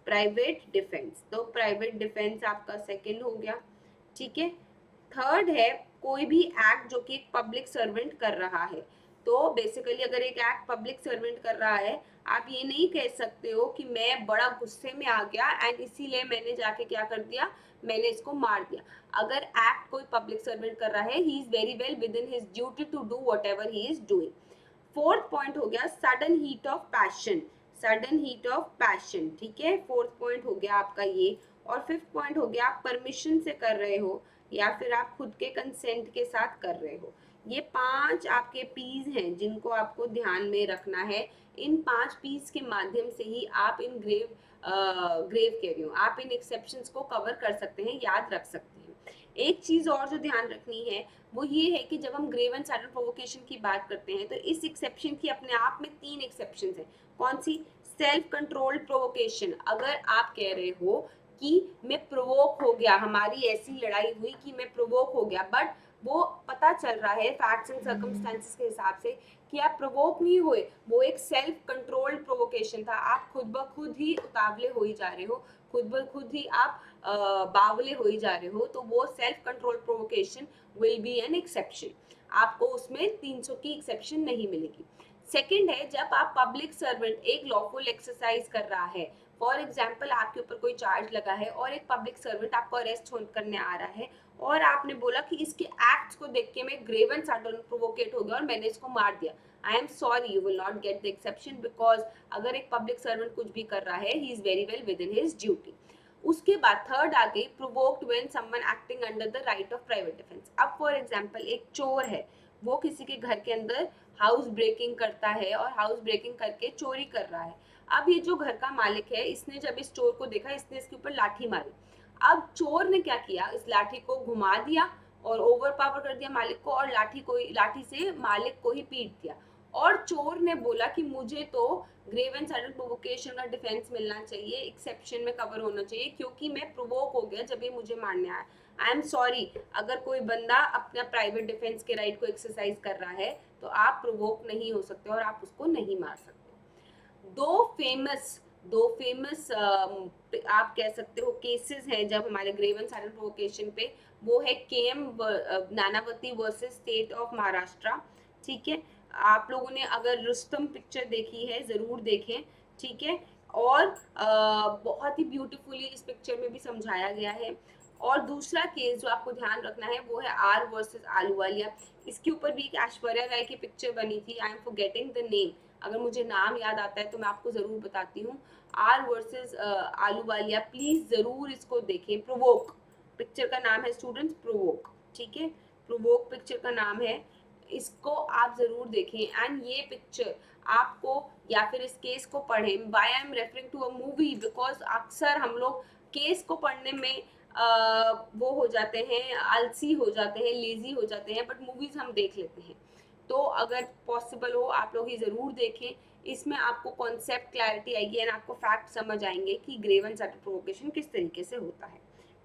तो प्राइवेट डिफेंस आपका सेकंड हो गया, ठीक है। थर्ड है कोई भी एक्ट जो कि एक पब्लिक सर्वेंट कर रहा है, तो बेसिकली अगर एक एक्ट पब्लिक सर्वेंट कर रहा है, आप ये नहीं कह सकते हो कि मैं बड़ा गुस्से में आ गया एंड इसीलिए मैंने जाके क्या कर दिया, मैंने इसको मार दिया। अगर एक्ट कोई पब्लिक सर्वेंट कर रहा है, he is very well within his duty to do whatever he is doing. Fourth point हो गया सडन हीट ऑफ पैशन, ठीक है, फोर्थ पॉइंट हो गया आपका ये। और फिफ्थ पॉइंट हो गया आप परमिशन से कर रहे हो या फिर आप खुद के कंसेंट के साथ कर रहे हो। ये 5 आपके पीस हैं जिनको आपको ध्यान में रखना है। इन 5 पीस के माध्यम से ही आप इन ग्रेव कह रही हूँ, आप इन एक्सेप्शंस को कवर कर सकते हैं, याद रख सकते हैं। एक चीज और जो ध्यान रखनी है वो ये है कि जब हम ग्रेव एंड सडन प्रोवोकेशन की बात करते हैं तो इस एक्सेप्शन की अपने आप में 3 एक्सेप्शन है। कौन सी, सेल्फ कंट्रोल्ड प्रोवोकेशन। अगर आप कह रहे हो कि मैं प्रोवोक हो गया, हमारी ऐसी लड़ाई हुई कि मैं प्रोवोक हो गया, बट वो पता चल रहा है फैक्ट्स एंड सर्कमस्टेंसेस के हिसाब से कि आप प्रोवोक नहीं हुए, वो एक सेल्फ कंट्रोल्ड प्रोवोकेशन था, आप खुद ब खुद ही उतावले हो ही जा रहे हो, खुद ब खुद ही आप बावले हो ही जा रहे हो, तो वो self control provocation will be an exception, आपको उसमें 300 की एक्सेप्शन नहीं मिलेगी। सेकंड है जब आप पब्लिक सर्वेंट एक लॉफुल एक्सरसाइज कर रहा है, फॉर एग्जाम्पल आपके ऊपर कोई चार्ज लगा है और एक पब्लिक सर्वेंट आपको अरेस्ट करने आ रहा है और आपने बोला कि इसके एक्ट्स को देख के मैं ग्रेव एंड सडन प्रोवोकेट हो गया और मैंने इसको मार दिया, I am sorry, you will not get the exception because अगर एक पब्लिक सर्वेंट कुछ भी कर रहा है, he is very well within his duty. उसके बाद थर्ड आ गई provoked when someone acting under the right of private defence. अब फॉर एग्जांपल एक चोर है, वो किसी के घर के अंदर हाउस ब्रेकिंग करता है और हाउस ब्रेकिंग करके चोरी कर रहा है। अब ये जो घर का मालिक है, इसने जब इस चोर को देखा, इसने इसके ऊपर लाठी मारी। अब चोर ने क्या किया, इस लाठी को घुमा दिया और ओवर पावर कर दिया मालिक को, और लाठी से मालिक को ही पीट दिया। और चोर ने बोला कि मुझे तो ग्रेव एंड सडन प्रोवोकेशन का डिफेंस मिलना चाहिए, एक्सेप्शन में कवर होना चाहिए, क्योंकि मैं प्रोवोक हो गया जब ये मुझे मारने आया। आई एम सॉरी, अगर कोई बंदा अपना प्राइवेट डिफेंस के राइट को एक्सरसाइज कर रहा है तो आप प्रोवोक नहीं हो सकते और आप उसको नहीं मार सकते। दो फेमस आप कह सकते हो केसेस हैं जब हमारे ग्रेव एंड सडन प्रोवोकेशन पे, वो है KM Nanavati versus state of Maharashtra, ठीक है। आप लोगों ने अगर रुस्तम पिक्चर देखी है जरूर देखें, ठीक है। और बहुत ही ब्यूटीफुली इस पिक्चर में भी समझाया गया है। और दूसरा केस जो आपको ध्यान रखना है वो है आर वर्सेस आलूवालिया। इसके ऊपर भी एक ऐश्वर्या राय की पिक्चर बनी थी, I am forgetting the name, अगर मुझे नाम याद आता है तो मैं आपको जरूर बताती हूँ। आर वर्सेस आलूवालिया, प्लीज जरूर इसको देखें। प्रोवोक पिक्चर का नाम है स्टूडेंट्स, प्रोवोक, ठीक है, प्रोवोक पिक्चर का नाम है, इसको आप जरूर देखें। एंड ये पिक्चर आपको, या फिर इस केस को पढ़ें। Why I am referring to a movie, because अक्सर हम लोग केस को पढ़ने में वो हो जाते हैं, आलसी हो जाते हैं, लेजी हो जाते हैं, बट मूवीज हम देख लेते हैं। तो अगर पॉसिबल हो आप लोग ये जरूर देखें, इसमें आपको कॉन्सेप्ट क्लैरिटी आएगी एंड आपको फैक्ट समझ आएंगे कि ग्रेव एंड सैटल प्रोवोकेशन किस तरीके से होता है,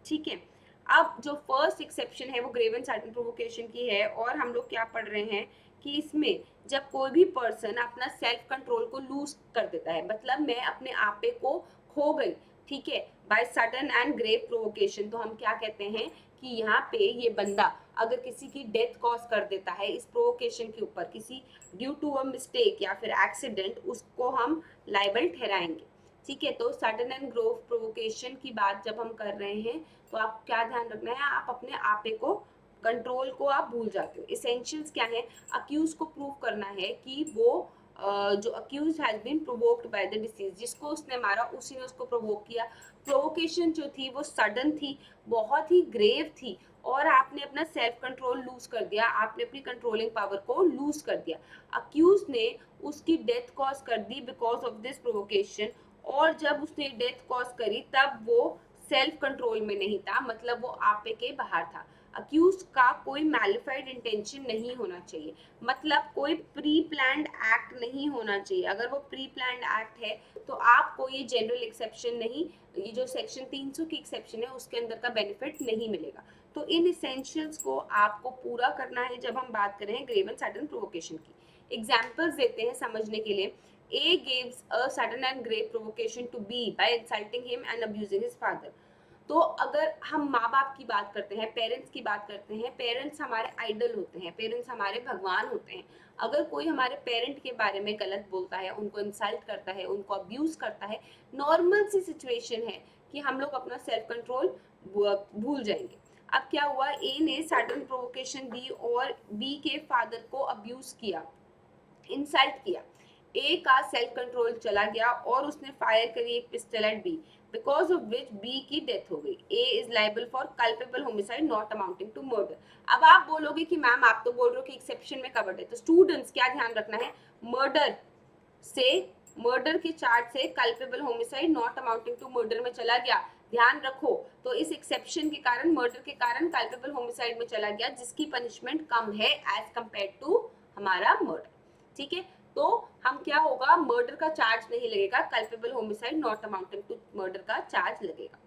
ठीक है। अब जो फर्स्ट एक्सेप्शन है वो ग्रेव एंड सैटल प्रोवोकेशन की है, और हम लोग क्या पढ़ रहे हैं कि इसमें जब कोई भी पर्सन अपना सेल्फ कंट्रोल को लूज कर देता है, मतलब मैं अपने आपे को खो गई, ठीक है, by sudden and grave provocation, तो हम क्या कहते हैं कि यहाँ पे ये बंदा अगर किसी की डेथ कॉज कर देता है इस प्रोवोकेशन के ऊपर, किसी ड्यू टू अ मिस्टेक या फिर एक्सीडेंट, उसको हम लाइबल ठहराएंगे, ठीक है। तो सडन एंड ग्रेव प्रोवोकेशन की बात जब हम कर रहे हैं तो आप क्या ध्यान रखना है, आप अपने आपे को कंट्रोल को आप भूल जाते हो। एसेंशियल्स क्या है, अक्यूज को प्रूव करना है कि वो जो accused has been provoked by the deceased, जिसको उसने मारा उसी ने उसको प्रोवोक किया। प्रोवोकेशन जो थी वो सडन थी, बहुत ही ग्रेव थी, और आपने अपना सेल्फ कंट्रोल लूज कर दिया, आपने अपनी कंट्रोलिंग पावर को लूज कर दिया। अक्यूज ने उसकी डेथ कॉज कर दी बिकॉज ऑफ दिस प्रोवोकेशन, और जब उसने डेथ कॉज करी तब वो सेल्फ कंट्रोल में नहीं था, मतलब वो आपे के बाहर था। अक्यूज का कोई मैलिफाइड इंटेंशन नहीं होना चाहिए, मतलब कोई प्री प्लान्ड एक्ट नहीं होना चाहिए। अगर वो प्री प्लान्ड एक्ट है तो आपको ये जनरल एक्सेप्शन नहीं, ये जो सेक्शन 300 की एक्सेप्शन है उसके अंदर का बेनिफिट नहीं मिलेगा। तो इन एसेंशियल्स को आपको पूरा करना है जब हम बात करें ग्रेव एंड सडन प्रोवोकेशन की। एग्जाम्पल्स देते हैं समझने के लिए। A gives a sudden and grave provocation to B by insulting him and abusing his father. तो अगर हम माँ बाप की बात करते हैं, पेरेंट्स की बात करते हैं, पेरेंट्स हमारे आइडल होते हैं, पेरेंट्स हमारे भगवान होते हैं। अगर कोई हमारे पेरेंट के बारे में गलत बोलता है, उनको इंसल्ट करता है, उनको अब्यूज करता है, नॉर्मल सी सिचुएशन है कि हम लोग अपना सेल्फ कंट्रोल भूल जाएंगे। अब क्या हुआ, ए ने सडन प्रोवोकेशन दी और बी के फादर को अब्यूज किया, इंसल्ट किया। ए का सेल्फ कंट्रोल चला गया और उसने फायर करी एक pistol at B, because of which B की डेथ हो गई। A is liable for culpable homicide not amounting to murder. अब आप बोलोगे कि मैम आप तो बोल रहे हो कि एक्सेप्शन में कवर्ड है, तो स्टूडेंट्स क्या ध्यान रखना है, मर्डर से, मर्डर के चार्ज से culpable homicide not amounting to murder में चला गया, ध्यान रखो। तो इस एक्सेप्शन के कारण, मर्डर के कारण कल्पेबल होमिसाइड में चला गया, जिसकी पनिशमेंट कम है एज कंपेयर टू हमारा मर्डर, ठीक है। तो हम क्या होगा, मर्डर का चार्ज नहीं लगेगा, culpable homicide not amounting to murder का चार्ज लगेगा,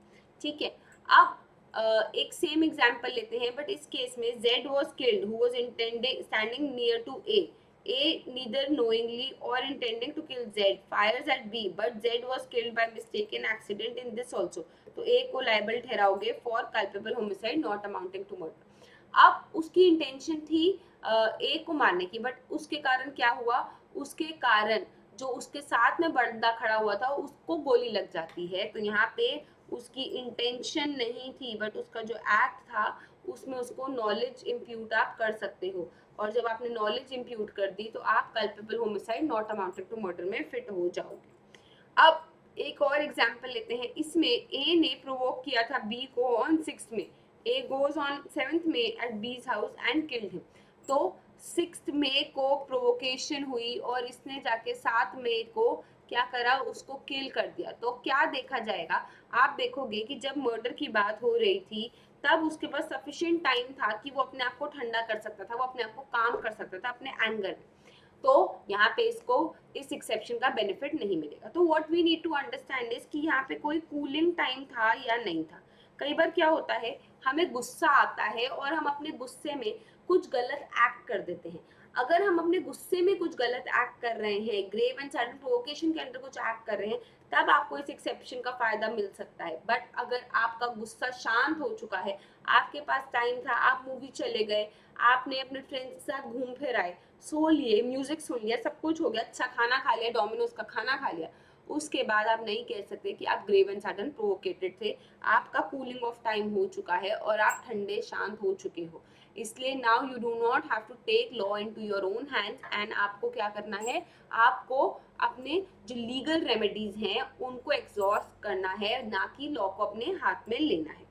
ठीक है। अब एक सेम एग्जांपल लेते हैं, बट इस केस में Z was killed who was intending standing near to A. A neither knowingly or intending to kill Z fires at B, but Z was killed by mistaken accident in this also. तो A को liable ठहराओगे for culpable homicide not amounting to murder. अब उसकी intention थी ए को मारने की, but उसके कारण क्या हुआ, उसके कारण जो उसके साथ में बंदा खड़ा हुआ था उसको गोली लग जाती है। तो यहाँ पे उसकी इंटेंशन नहीं थी, बट उसका जो एक्ट था उसमें उसको नॉलेज इम्प्यूट आप कर सकते हो, और जब आपने नॉलेज इम्प्यूट कर दी तो आप culpable homicide not amounting to murder में फिट हो जाओगे। अब एक और एग्जांपल लेते हैं, इसमें ए ने प्रोवोक किया था बी को ऑन 6th में। ए गोज ऑन 7th में एट बीज हाउस एंड किल्ड हिम। तो 6th मई को प्रोवोकेशन हुई और इसने जाके 7 मई को क्या करा, उसको किल कर दिया। तो क्या देखा जाएगा, आप देखोगे कि जब मर्डर की बात हो रही थी तब उसके पास सफिशिएंट टाइम था कि वो अपने आप को ठंडा कर सकता था, वो अपने आप को काम कर सकता था अपने एंगर में। तो यहाँ पे इसको इस एक्सेप्शन का बेनिफिट नहीं मिलेगा। तो what we need to understand is कि यहाँ पे कोई कूलिंग टाइम था या नहीं था। कई बार क्या होता है, हमें गुस्सा आता है और हम अपने गुस्से में कुछ गलत एक्ट कर देते हैं। अगर हम अपने गुस्से में कुछ गलत एक्ट कर रहे हैं, ग्रेव एंड सडन प्रोवोकेशन के अंदर कुछ एक्ट कर रहे हैं, तब आपको इस एक्सेप्शन का फायदा मिल सकता है। बट अगर आपका गुस्सा शांत हो चुका है, आपके पास टाइम था, आप मूवी चले गए, आपने अपने फ्रेंड्स के साथ घूम फिर आए, सो लिए, म्यूजिक सुन लिया, सब कुछ हो गया, अच्छा खाना खा लिया, डोमिनोज का खाना खा लिया, उसके बाद आप नहीं कह सकते कि आप ग्रेव एंड सडन प्रोवोकेटेड थे। आपका कूलिंग ऑफ टाइम हो चुका है और आप ठंडे शांत हो चुके हो। इसलिए now you do not have to take law into your own hands and आपको क्या करना है, आपको अपने जो लीगल रेमेडीज हैं उनको एग्जॉस्ट करना है, ना कि लॉ को अपने हाथ में लेना है।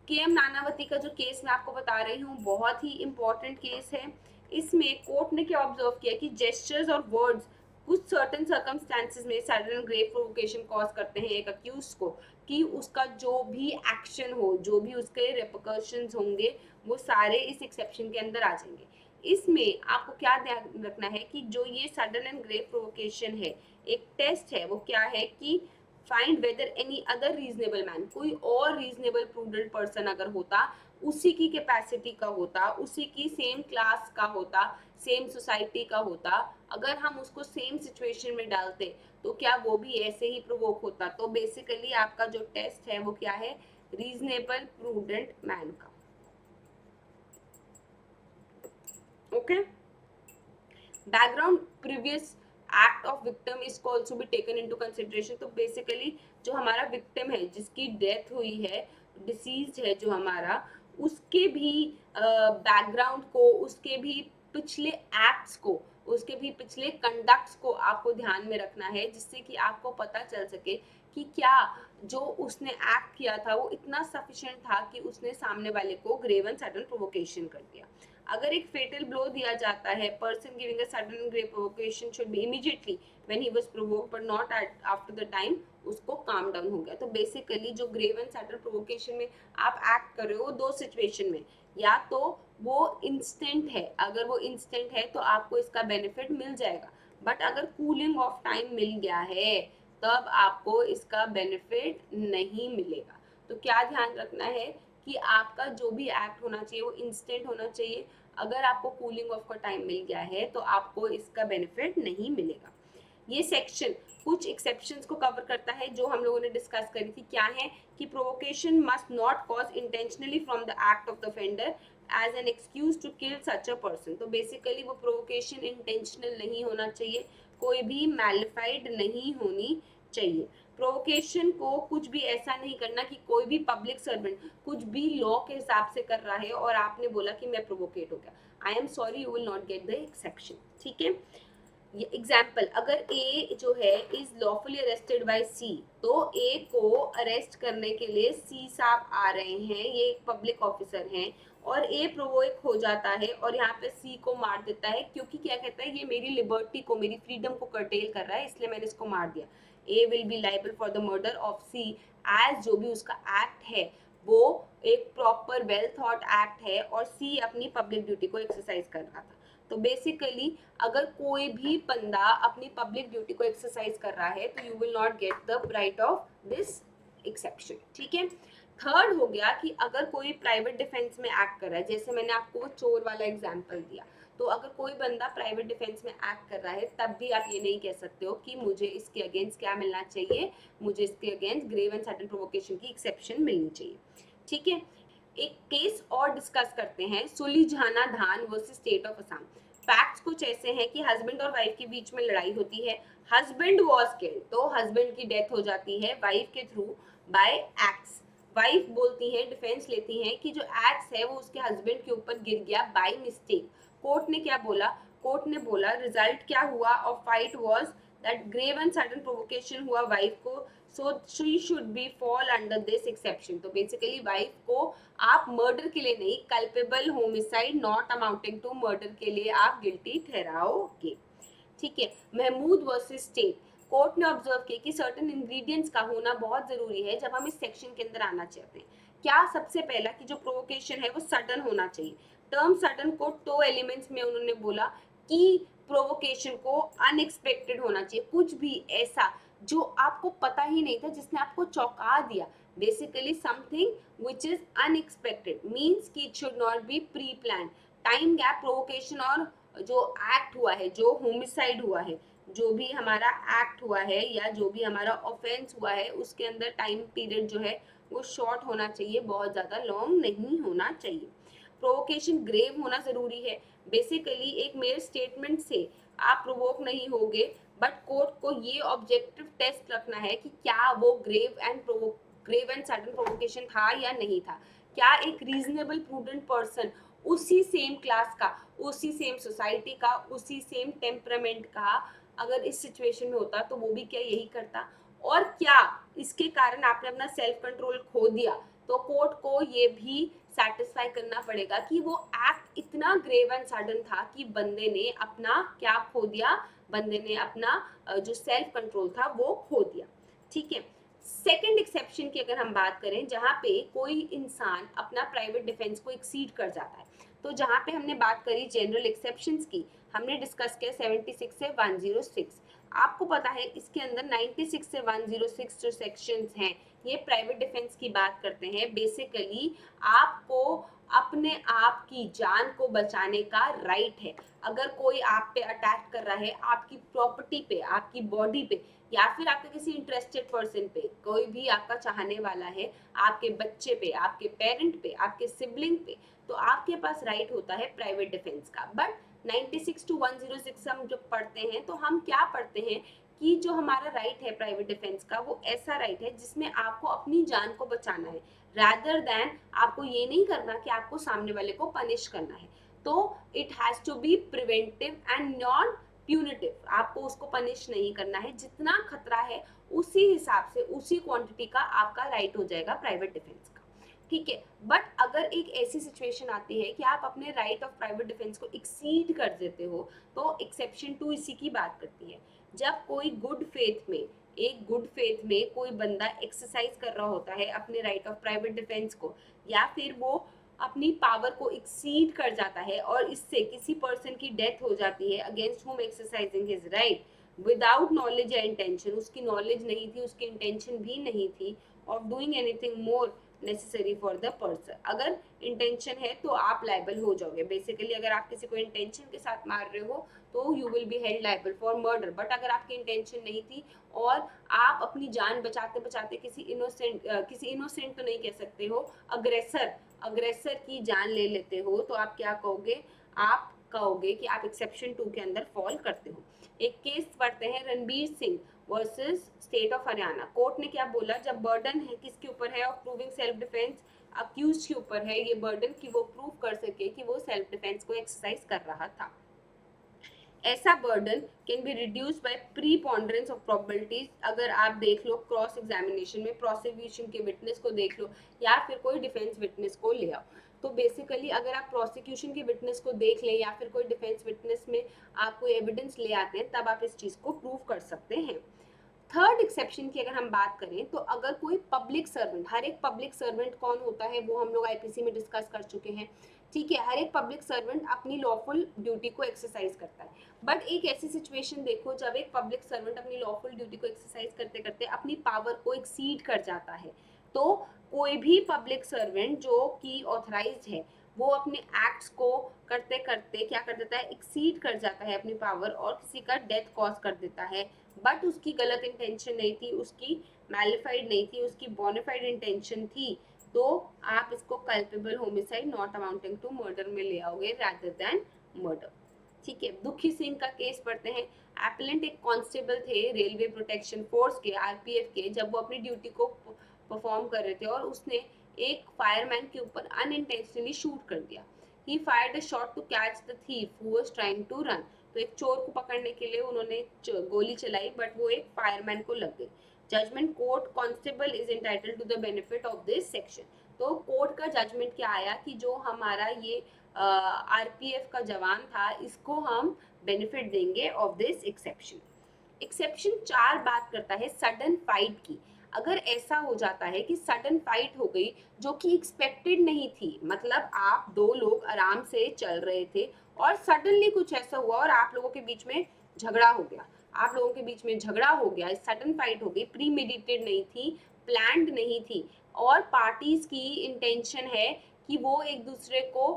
के.एम. नानावती का जो केस मैं आपको बता रही हूँ बहुत ही इंपॉर्टेंट केस है। इसमें कोर्ट ने क्या ऑब्जर्व किया कि जेस्चर्स और वर्ड्स कुछ सर्टेन सर्कमस्टेंसेस में sudden and grave provocation cause करते हैं एक अक्यूज को, कि उसका जो भी एक्शन हो, जो भी उसके रेपरकशंस होंगे, वो सारे इस एक्सेप्शन के अंदर आ जाएंगे। इसमें आपको क्या ध्यान रखना है कि जो ये सडन एंड ग्रेव प्रोवोकेशन है, एक टेस्ट है, वो क्या है कि find whether any other reasonable man, कोई और रीजनेबल प्रूडेंट पर्सन अगर होता, उसी की कैपेसिटी का होता, उसी की सेम क्लास का होता, सेम सोसाइटी का होता, अगर हम उसको सेम सिचुएशन में डालते तो क्या वो भी ऐसे ही प्रोवोक होता। तो बेसिकली आपका जो टेस्ट है वो क्या है, रीजनेबल प्रूडेंट मैन का। Okay, background previous act of victim is also be taken into consideration. तो बेसिकली जो हमारा विक्टिम है, जिसकी डेथ हुई है, डिसीज है जो हमारा, उसके भी बैकग्राउंड को, उसके भी पिछले एक्ट्स को, उसके भी पिछले कंडक्ट्स को आपको ध्यान में रखना है, जिससे कि आपको पता चल सके कि क्या जो उसने एक्ट किया था वो इतना सफिशिएंट था कि उसने सामने वाले को ग्रेव एंड सडन प्रोवोकेशन कर दिया। अगर एक फेटल ब्लो दिया जाता है, person giving a sudden grave provocation should be immediately when he was provoked but not after the time उसको काम डाउन हो गया। तो बेसिकली जो ग्रेव एंड सडन प्रोवोकेशन में आप एक्ट कर रहे हो दो सिचुएशन में, या तो वो इंस्टेंट है, अगर वो इंस्टेंट है तो आपको इसका बेनिफिट मिल जाएगा, बट अगर कूलिंग ऑफ टाइम मिल गया है तब आपको इसका बेनिफिट नहीं मिलेगा। तो क्या ध्यान रखना है कि आपका जो भी एक्ट होना चाहिए वो इंस्टेंट होना चाहिए। अगर आपको कूलिंग ऑफ का टाइम मिल गया है तो आपको इसका बेनिफिट नहीं मिलेगा। ये सेक्शन कुछ एक्सेप्शंस को कवर करता है जो हम लोगों ने डिस्कस करी थी। क्या है कि provocation must not cause intentionally from the act of the offender as an excuse to kill such a person. तो बेसिकली वो प्रोवोकेशन इंटेंशनल नहीं होना चाहिए, कोई भी मैलिफाइड नहीं होनी चाहिए। प्रोवोकेशन को कुछ भी ऐसा नहीं करना कि कोई भी पब्लिक सर्वेंट कुछ भी लॉ के हिसाब से कर रहा है और आपने बोला कि मैं प्रोवोकेट हो गया, I am sorry, you will not get the exception. ठीक है, ये एग्जाम्पल, अगर ए जो है इज लॉफुली अरेस्टेड बाय सी, तो ए को अरेस्ट करने के लिए सी साहब आ रहे हैं, ये एक पब्लिक ऑफिसर हैं, और ए प्रोवोक हो जाता है और यहाँ पे सी को मार देता है, क्योंकि क्या कहता है ये मेरी लिबर्टी को, मेरी फ्रीडम को कर्टेल कर रहा है, इसलिए मैंने इसको मार दिया। A will be liable for the murder of C as जो भी उसका एक्ट है वो एक प्रॉपर वेल थॉट एक्ट है और सी अपनी पब्लिक ड्यूटी को एक्सरसाइज कर रहा था। तो बेसिकली अगर कोई भी बंदा अपनी पब्लिक ड्यूटी को एक्सरसाइज कर रहा है तो you will not get the right of this exception. ठीक है, थर्ड हो गया कि अगर कोई प्राइवेट डिफेंस में एक्ट कर रहा है, जैसे मैंने आपको वो चोर वाला एग्जांपल दिया, तो अगर कोई बंदा प्राइवेट डिफेंस में एक्ट कर रहा है तब भी आप ये नहीं कह सकते हो कि मुझे इसके अगेंस्ट क्या मिलना चाहिए, मुझे इसके against grave and sudden provocation की एक्सेप्शन मिलनी चाहिए। ठीक है, एक केस और डिस्कस करते हैं, सुलीझाना धान versus state of Assam. Facts कुछ ऐसे हैं कि हस्बैंड और वाइफ के बीच में लड़ाई होती है, हस्बैंड वाज किल्ड, तो हस्बैंड की डेथ हो जाती है वाइफ के थ्रू बाय एक्स। वाइफ बोलती है, डिफेंस लेती है कि जो एक्स है वो उसके हस्बैंड के ऊपर गिर गया बाय मिस्टेक। कोर्ट ने क्या बोला, कोर्ट ने बोला रिजल्ट क्या हुआ of fight was that grave and sudden provocation हुआ वाइफ को, so she should be fall under this exception. तो बेसिकली वाइफ को आप मर्डर के लिए नहीं, culpable homicide not amounting to murder के लिए आप गिल्टी ठहराओगे। ठीक है, महमूद वर्सेस स्टेट, कोर्ट ने ऑब्जर्व किया कि सर्टेन इंग्रेडिएंट्स का होना बहुत जरूरी है जब हम इस सेक्शन के अंदर आना चाहते हैं। क्या, सबसे पहला कि जो प्रोवोकेशन है वो सडन होना चाहिए। टर्म सडन को 2 एलिमेंट्स में उन्होंने बोला कि प्रोवोकेशन को अनएक्सपेक्टेड होना चाहिए, कुछ भी ऐसा जो आपको पता ही नहीं था, जिसने आपको चौंका दिया। Basically something which is unexpected means कि it should not be pre plan. Time gap provocation और जो एक्ट हुआ है, जो होमिसाइड हुआ है, जो भी हमारा एक्ट हुआ है या जो भी हमारा ऑफेंस हुआ है, उसके अंदर टाइम पीरियड जो है वो शॉर्ट होना चाहिए, बहुत ज़्यादा लॉन्ग नहीं होना चाहिए। प्रोवोकेशन ग्रेव होना ज़रूरी है। बेसिकली एक मेरे स्टेटमेंट से आप प्रोवोक नहीं होगे, बट कोर्ट को ये ऑब्जेक्टिव टेस्ट रखना है कि क्या वो ग्रेव एंड सडन प्रोवोकेशन था या नहीं था, क्या एक रीजनेबल प्रूडेंट पर्सन उसी सेम क्लास का, उसी सेम सोसाइटी का, उसी सेम टेम्परामेंट का अगर इस सिचुएशन में होता तो वो भी क्या यही करता, और क्या इसके कारण आपने अपना सेल्फ कंट्रोल खो दिया, तो कोर्ट को ये भी सेटिस्फाई करना पड़ेगा कि वो एक्ट इतना ग्रेव एंड सडन था कि बंदे ने अपना क्या खो दिया, बंदे ने अपना जो सेल्फ कंट्रोल था वो खो दिया। ठीक है। सेकंड एक्सेप्शन की अगर हम बात करें, जहां पे कोई इंसान अपना प्राइवेट डिफेंस को एक्सीड कर जाता है, तो जहां पे हमने बात करी जनरल एक्सेप्शंस की, हमने डिस्कस किया 76 से 106। आपको पता है इसके अंदर 96 से 106 जो सेक्शंस हैं ये प्राइवेट डिफेंस की बात करते हैं। बेसिकली आपको अपने आप की जान को बचाने का राइट है। अगर कोई आप पे अटैक कर रहा है, आपकी प्रॉपर्टी पे, आपकी बॉडी पे, या फिर आपके किसी इंटरेस्टेड पर्सन पे, कोई भी आपका चाहने वाला है, आपके बच्चे पे, आपके पेरेंट पे, आपके सिबलिंग पे, तो आपके पास राइट होता है प्राइवेट डिफेंस का। बट 96 टू 106 हम जब पढ़ते हैं तो हम क्या पढ़ते हैं कि जो हमारा राइट है प्राइवेट डिफेंस का, वो ऐसा राइट है जिसमें आपको अपनी जान को बचाना है, रादर देन आपको ये नहीं करना कि आपको सामने वाले को पनिश करना है। तो it has to be preventive and non punitive. आपको उसको पनिश नहीं करना है, जितना खतरा है उसी हिसाब से, उसी क्वांटिटी का आपका राइट हो जाएगा प्राइवेट डिफेंस का। ठीक है। बट अगर एक ऐसी सिचुएशन आती है कि आप अपने राइट ऑफ प्राइवेट डिफेंस को एक्सीड कर देते हो, तो एक्सेप्शन 2 इसी की बात करती है। जब कोई गुड फेथ में, एक गुड फेथ में कोई बंदा एक्सरसाइज कर रहा होता है अपने राइट ऑफ प्राइवेट डिफेंस को, या फिर वो अपनी पावर को एक्सीड कर जाता है और इससे किसी पर्सन की डेथ हो जाती है against whom exercising his right without knowledge या इंटेंशन, उसकी नॉलेज नहीं थी, उसकी इंटेंशन भी नहीं थी of doing anything more necessary for the person. अगर इंटेंशन है तो आप लाइबल हो जाओगे। बेसिकली अगर आप किसी को इंटेंशन के साथ मार रहे हो तो you will be held liable for murder. But अगर आपकी इंटेंशन नहीं थी और आप अपनी जान बचाते बचाते किसी इनोसेंट तो नहीं कह सकते हो, अग्रेसर की जान ले लेते हो, तो आप क्या कहोगे, आप कहोगे कि आप एक्सेप्शन 2 के अंदर फॉल करते हो। एक केस पढ़ते हैं, Ranbir Singh versus state of Haryana. Court ने क्या बोला, जब बर्डन है किसके ऊपर है of proving self defence, accused के ऊपर है ये बर्डन कि वो प्रूव कर सके कि वो सेल्फ डिफेंस को एक्सरसाइज कर रहा था। ऐसा burden can be reduced by preponderance of probabilities. अगर आप देख लो क्रॉस एग्जामिनेशन में प्रोसिक्यूशन के विटनेस को देख लो या फिर कोई डिफेंस विटनेस को ले आओ, तो बेसिकली अगर आप प्रोसिक्यूशन के विटनेस को देख लें या फिर कोई डिफेंस विटनेस में आप कोई एविडेंस ले आते हैं, तब आप इस चीज को प्रूव कर सकते हैं। थर्ड एक्सेप्शन की अगर हम बात करें, तो अगर कोई पब्लिक सर्वेंट, हर एक पब्लिक सर्वेंट कौन होता है वो हम लोग आईपीसी में डिस्कस कर चुके हैं। ठीक है, हर एक पब्लिक सर्वेंट अपनी लॉफुल ड्यूटी को एक्सरसाइज करता है। बट एक ऐसी सिचुएशन देखो जब एक पब्लिक सर्वेंट अपनी लॉफुल ड्यूटी को एक्सरसाइज करते करते अपनी पावर को एक्सीड कर जाता है, तो कोई भी पब्लिक सर्वेंट जो कि ऑथराइज्ड है वो अपने एक्ट्स को करते करते क्या कर देता है, एक्सीड कर जाता है अपनी पावर और किसी का डेथ कॉज कर देता है। बट उसकी गलत इंटेंशन नहीं थी, उसकी मैलिफाइड नहीं थी, उसकी बोनाफाइड इंटेंशन थी, तो आप इसको culpable homicide not amounting to murder में ले आओगे रादर देन मर्डर। ठीक है। दुखी सिंह का केस पढ़ते हैं। एप्लेंट एक कांस्टेबल थे रेलवे प्रोटेक्शन फोर्स के, आरपीएफ के, जब वो अपनी ड्यूटी को परफॉर्म कर रहे थे और उसने एक फायरमैन के ऊपर अनइंटेंशनली शूट कर दिया। He fired a shot to catch the thief who was trying to run. तो एक चोर को पकड़ने के लिए उन्होंने गोली चलाई, बट वो एक फायरमैन को लग गई। Judgement, court constable is entitled to the benefit of this section. तो कोर्ट का जजमेंट क्या आया कि जो हमारा ये आरपीएफ का जवान था इसको हम बेनिफिट देंगे ऑफ दिस एक्सेप्शन। एक्सेप्शन 4 बात करता है सडन फाइट की। अगर ऐसा हो जाता है कि सडन फाइट हो गई जो कि एक्सपेक्टेड नहीं थी, मतलब आप दो लोग आराम से चल रहे थे और सडनली कुछ ऐसा हुआ और आप लोगों के बीच में झगड़ा हो गया, आप लोगों के बीच में झगड़ा हो गया, सडन फाइट हो गई, प्रीमेडिटेड नहीं थी, प्लान्ड नहीं थी, और पार्टीज की इंटेंशन है कि वो एक दूसरे को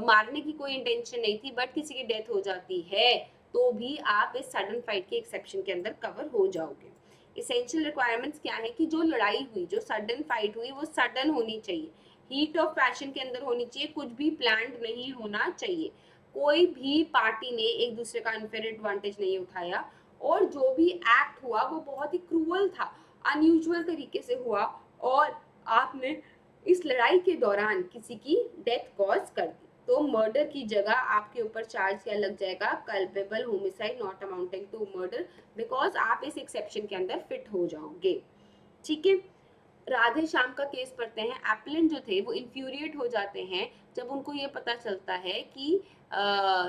मारने की कोई इंटेंशन नहीं थी, बट किसी की डेथ हो जाती है, तो भी आप इस सडन फाइट के एक्सेप्शन के अंदर कवर हो जाओगे। इसेंशियल रिक्वायरमेंट्स क्या है कि जो लड़ाई हुई, जो सडन फाइट हुई, वो सडन होनी चाहिए, हीट ऑफ पैशन के अंदर होनी चाहिए, कुछ भी प्लान्ड नहीं होना चाहिए, कोई भी पार्टी ने एक दूसरे का अनफेयर एडवांटेज नहीं उठाया और जो भी एक्ट हुआ वो बहुत ही क्रूअल था, अनयूजुअल तरीके से हुआ, और आपने इस लड़ाई के दौरान किसी की डेथ कॉज कर दी, तो मर्डर की जगह आपके ऊपर चार्ज क्या लग जाएगा, culpable homicide not amounting to murder, because आप इस एक्सेप्शन के अंदर फिट हो जाओगे। ठीक है, राधे श्याम का केस पढ़ते हैं। एप्लेंट जो थे वो इन्फ्यूरिएट हो जाते हैं जब उनको ये पता चलता है कि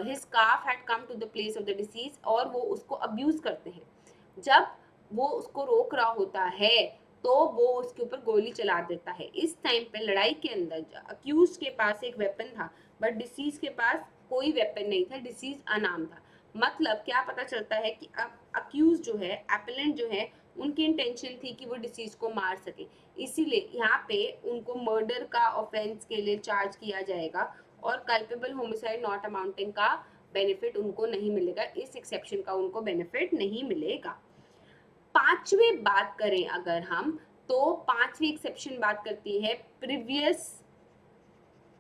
his calf had come to the place of the deceased, और वो उसको अब्यूज करते हैं। जब वो उसको रोक रहा होता है तो वो उसके ऊपर गोली चला देता है। इस टाइम पे लड़ाई के अंदर अक्यूज के पास एक वेपन था, बट डिसीज के पास कोई वेपन नहीं था, डिसीज अनाम था। मतलब क्या पता चलता है कि अब अक्यूज जो है, एपेलेंट जो है, उनकी इंटेंशन थी कि वो डिसीज को मार सके, इसीलिए यहाँ पे उनको मर्डर का ऑफेंस के लिए चार्ज किया जाएगा, और कल्पेबल होमिसाइड नॉट अमाउंटिंग का बेनिफिट उनको नहीं मिलेगा, इस एक्सेप्शन का उनको बेनिफिट नहीं मिलेगा। पांचवें बात करें अगर हम, तो पांचवी एक्सेप्शन बात करती है प्रीवियस,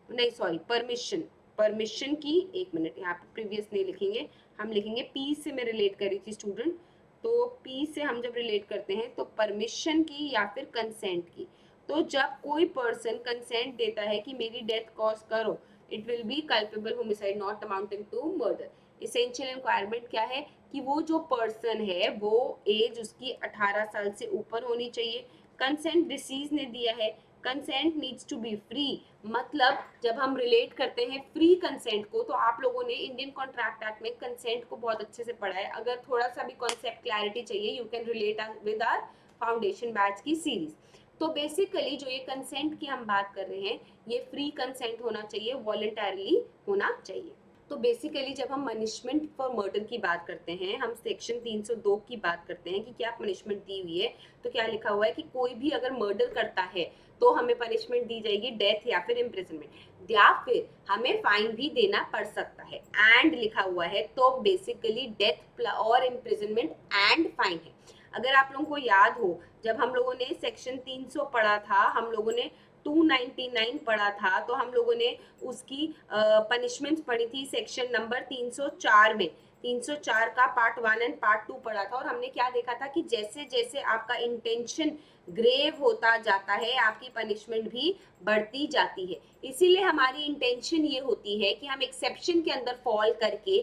नहीं सॉरी, परमिशन, परमिशन की। एक मिनट, यहाँ पे प्रीवियस नहीं लिखेंगे, हम लिखेंगे पी से मैं रिलेट करी थी स्टूडेंट, तो पी से हम जब रिलेट करते हैं तो परमिशन की या फिर कंसेंट की। तो जब कोई पर्सन कंसेंट देता है कि मेरी डेथ कॉज करो, it will be culpable homicide not amounting to murder. Essential requirement क्या है कि वो जो पर्सन है वो एज उसकी 18 साल से ऊपर होनी चाहिए। कंसेंट डिसीज ने दिया है, consent needs to be free. मतलब जब हम रिलेट करते हैं फ्री कंसेंट को, तो आप लोगों ने इंडियन कॉन्ट्रैक्ट एक्ट में कंसेंट को बहुत अच्छे से पढ़ा है। अगर थोड़ा सा भी कॉन्सेप्ट क्लैरिटी चाहिए, you can relate with our foundation batch की सीरीज। तो बेसिकली जो ये कंसेंट की हम बात कर रहे हैं, ये फ्री कंसेंट होना चाहिए, वॉलंटरली होना चाहिए। तो बेसिकली जब हम पनिशमेंट फॉर मर्डर की बात करते हैं, हम सेक्शन 302 की बात करते हैं कि क्या पनिशमेंट दी हुई है, तो क्या लिखा हुआ है कि कोई भी अगर मर्डर करता है तो हमें पनिशमेंट दी जाएगी डेथ या फिर इम्प्रिजनमेंट, या फिर हमें फाइन भी देना पड़ सकता है। एंड लिखा हुआ है, तो बेसिकली डेथ और इम्प्रिजनमेंट एंड फाइन है। अगर आप लोगों को याद हो, जब हम लोगों ने सेक्शन 300 पढ़ा था, हम लोगों ने 299 पढ़ा था, तो हम लोगों ने उसकी पनिशमेंट्स पढ़ी थी सेक्शन नंबर 304 में। 304 का पार्ट 1 एंड पार्ट 2 पढ़ा था, और हमने क्या देखा था कि जैसे जैसे आपका इंटेंशन ग्रेव होता जाता है, आपकी पनिशमेंट भी बढ़ती जाती है। इसीलिए हमारी इंटेंशन ये होती है कि हम एक्सेप्शन के अंदर फॉल करके,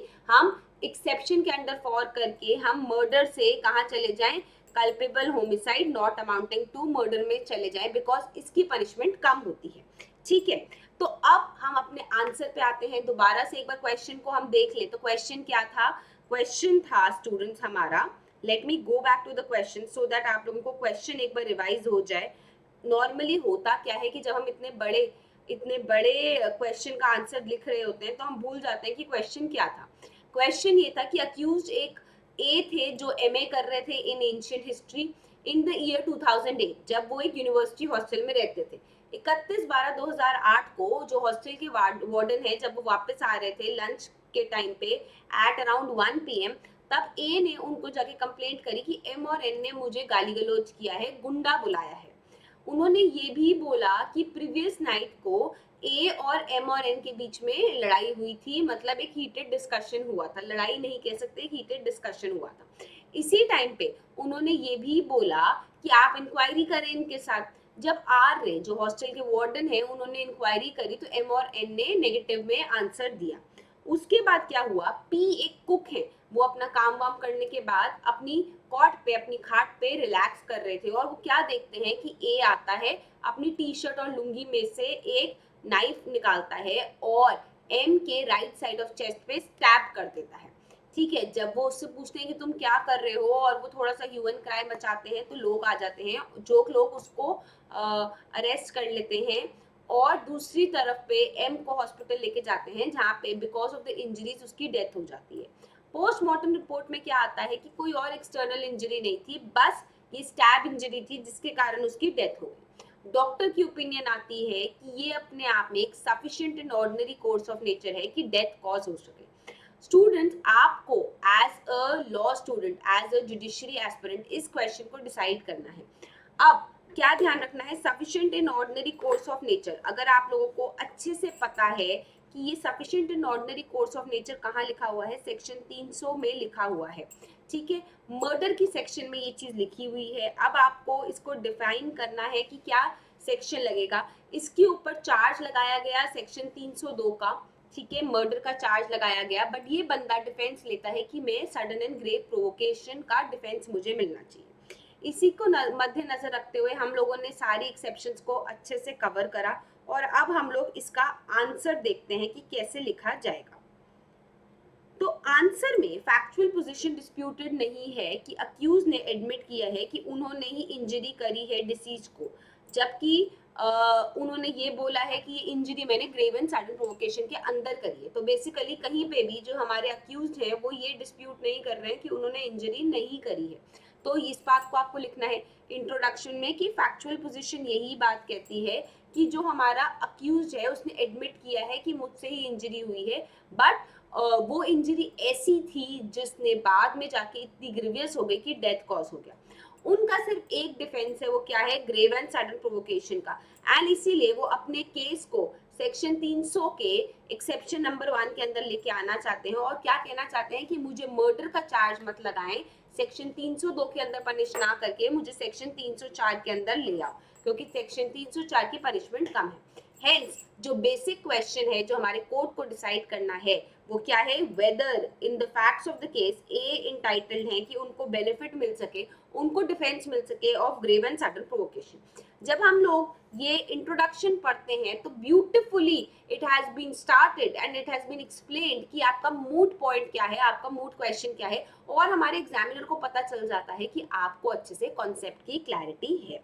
हम मर्डर से कहाँ चले जाएं, culpable homicide not amounting to murder में चले जाएं, बिकॉज इसकी पनिशमेंट कम होती है। ठीक है, तो अब हम अपने आंसर पे आते हैं। दोबारा से एक बार क्वेश्चन को हम देख ले, तो क्वेश्चन क्या था, क्वेश्चन था स्टूडेंट्स हमारा, let me go back to the question so that आप लोगों को क्वेश्चन एक बार रिवाइज हो जाए। नॉर्मली होता क्या है कि जब हम इतने बड़े क्वेश्चन का आंसर लिख रहे होते हैं तो हम भूल जाते हैं कि क्वेश्चन क्या था। क्वेश्चन ये था कि अक्यूज एक ए थे जो एमए कर रहे थे इन ancient history in the year 2008, जब वो एक यूनिवर्सिटी हॉस्टल में रहते थे। 31/12/2008 को जो हॉस्टल के वार्डन है, जब वो वापस आ रहे थे लंच के टाइम पे एट अराउंड 1 PM, तब ए ने उनको जाके कंप्लेंट करी कि एम और एन ने मुझे गाली गलौज किया है, गुंडा बुलाया है। उन्होंने ये भी बोला कि प्रीवियस नाइट को ए और एम और एन के बीच में लड़ाई हुई थी, मतलब एक हीटेड डिस्कशन हुआ था, लड़ाई नहीं कह सकते, हीटेड डिस्कशन हुआ था। इसी टाइम पे उन्होंने ये भी बोला कि आप इंक्वायरी करें इनके साथ। जब आर ने, जो हॉस्टल के वार्डन है, उन्होंने इंक्वायरी करी तो एम और एन ने नेगेटिव में आंसर दिया। उसके बाद क्या हुआ, पी एक कुक है, वो अपना काम वाम करने के बाद अपनी कॉट पे, अपनी खाट पे रिलैक्स कर रहे थे, और वो क्या देखते हैं कि ए आता है, अपनी टी शर्ट और लुंगी में से एक नाइफ निकालता है और एम के राइट साइड ऑफ चेस्ट पे स्टैब कर देता है। ठीक है, जब वो उससे पूछते हैं कि तुम क्या कर रहे हो, और वो थोड़ा सा ह्यूमन क्राइम मचाते हैं, तो लोग आ जाते हैं, जो लोग उसको अरेस्ट कर लेते हैं, और दूसरी तरफ पे एम को हॉस्पिटल लेके जाते हैं, जहाँ पे बिकॉज ऑफ द इंजरीज उसकी डेथ हो जाती है। पोस्टमार्टम रिपोर्ट में क्या आता है कि कोई और एक्सटर्नल इंजरी नहीं थी, बस ये स्टैब इंजरी थी जिसके कारण उसकी डेथ हो गई। डॉक्टर की ओपिनियन आती है कि ये अपने आप में एक sufficient and ordinary course of nature है कि डेथ कॉज हो सके। स्टूडेंट्स, आपको as a law student, as a judiciary aspirant इस क्वेश्चन को डिसाइड करना है। अब क्या ध्यान रखना है, sufficient in ordinary course of nature, अगर आप लोगों को अच्छे से पता है कि ये sufficient in ordinary course of nature कहाँ लिखा हुआ है, सेक्शन 300 में लिखा हुआ है, ठीक है। मर्डर की सेक्शन में ये चीज लिखी हुई है। अब आपको इसको डिफाइन करना है कि क्या सेक्शन लगेगा। इसके ऊपर चार्ज लगाया गया सेक्शन 302 का, ठीक है, मर्डर का चार्ज लगाया गया, बट ये बंदा डिफेंस लेता है कि मैं सडन एंड ग्रेव प्रोवोकेशन का डिफेंस मुझे मिलना चाहिए। इसी को मद्देनजर रखते हुए हम लोगों ने सारी एक्सेप्शंस को अच्छे से कवर करा और अब हम लोग इसका आंसर देखते हैं कि कैसे लिखा जाएगा। तो आंसर में फैक्चुअल पोजीशन डिस्प्यूटेड नहीं है कि अक्यूज ने एडमिट किया है कि उन्होंने ही इंजरी करी है डिसीज को, जबकि उन्होंने ये बोला है कि ये इंजरी मैंने ग्रेव एंड सडन प्रोवोकेशन के अंदर करी है। तो बेसिकली कहीं पे भी जो हमारे अक्यूज हैं वो ये डिस्प्यूट नहीं कर रहे हैं कि उन्होंने इंजरी नहीं करी है। तो इस बात को आपको लिखना है इंट्रोडक्शन में कि फैक्चुअल पोजीशन यही बात कहती है कि जो हमारा अक्यूज है उसने एडमिट किया है कि मुझसे ही इंजरी हुई है, बट वो इंजरी ऐसी थी जिसने बाद में जाके इतनी ग्रीवियस हो गई कि डेथ कॉज हो गया। उनका सिर्फ एक डिफेंस है, वो क्या है, ग्रेव एंड सडन प्रोवोकेशन का, एंड इसीलिए वो अपने केस को सेक्शन 300 के एक्सेप्शन नंबर 1 के अंदर लेके आना चाहते हैं और क्या कहना चाहते हैं कि मुझे मर्डर का चार्ज मत लगाएं, सेक्शन 302 के अंदर पनिश ना करके मुझे सेक्शन 304 के अंदर ले आओ, क्योंकि सेक्शन 304 की पनिशमेंट कम है। हेंस जो बेसिक क्वेश्चन है जो हमारे कोर्ट को डिसाइड करना है वो क्या है, whether in the facts of the case a entitled है कि उनको बेनिफिट मिल सके, उनको डिफेंस मिल सके of grave and sudden provocation. जब हम लोग ये इंट्रोडक्शन पढ़ते हैं तो beautifully it has been started and it has been explained कि आपका मूड पॉइंट क्या है, आपका मूड क्वेश्चन क्या है, और हमारे एग्जामिनर को पता चल जाता है कि आपको अच्छे से कॉन्सेप्ट की क्लैरिटी है।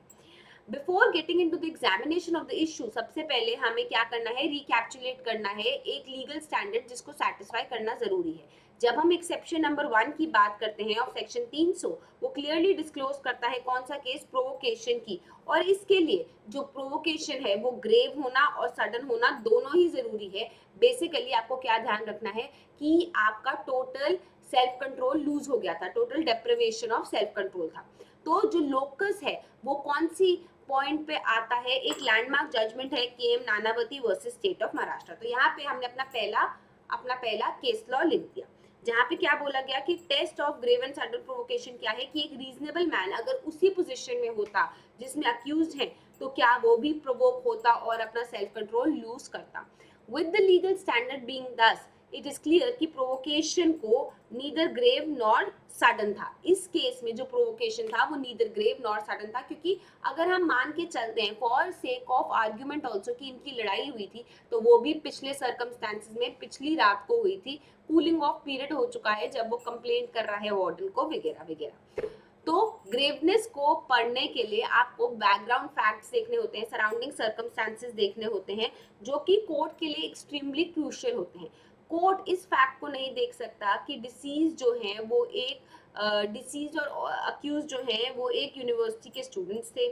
Before getting into the examination of the issue, सबसे पहले हमें क्या करना है, रिकैप्चुलेट करना है एक लीगल स्टैंडर्ड जिसको सेटिस्फाई करना जरूरी है। जब हम एक्सेप्शन नंबर 1 की बात करते हैं और सेक्शन 300, वो क्लियरली डिस्क्लोज करता है कौन सा केस, प्रोवोकेशन की, और इसके लिए जो प्रोवोकेशन है वो ग्रेव होना और सडन होना दोनों ही जरूरी है। बेसिकली आपको क्या ध्यान रखना है कि आपका टोटल सेल्फ कंट्रोल लूज हो गया था, total deprivation of self control था। तो जो लोकस है वो कौन सी पॉइंट पे आता है, एक लैंडमार्क जजमेंट है KM Nanavati versus state of Maharashtra. तो यहाँ पे हमने अपना पहला केस लॉ लिख दिया, जहाँ पे क्या बोला गया कि test of grave and sudden provocation क्या है कि एक रीजनेबल मैन अगर उसी पोजीशन में होता जिसमें अक्यूज्ड है तो क्या वो भी प्रोवोक होता और अपना सेल्फ कंट्रोल लूज करता। With the legal standard being दस, इट इज क्लियर कि प्रोवोकेशन को नीदर ग्रेव नॉर सडन था। इस केस में जो प्रोवोकेशन था वो नीदर ग्रेव नॉर सडन था, क्योंकि अगर हम मान के चलते हैं for sake of argument also कि इनकी लड़ाई हुई थी, तो वो भी पिछले सर्कमस्टेंसेस में पिछली रात को हुई थी, कूलिंग ऑफ पीरियड हो चुका है जब वो कंप्लेंट कर रहा है वार्डन को वगैरह वगैरह। तो ग्रेवनेस को पढ़ने के लिए आपको बैकग्राउंड फैक्ट्स देखने होते हैं, सराउंडिंग सर्कमस्टेंसेस देखने होते हैं, जो कि कोर्ट के लिए एक्सट्रीमली क्रूशियल होते हैं। कोर्ट इस फैक्ट को नहीं देख सकता कि डिसीज जो है वो एक डिसीज और अक्यूज जो है वो एक यूनिवर्सिटी के स्टूडेंट्स थे।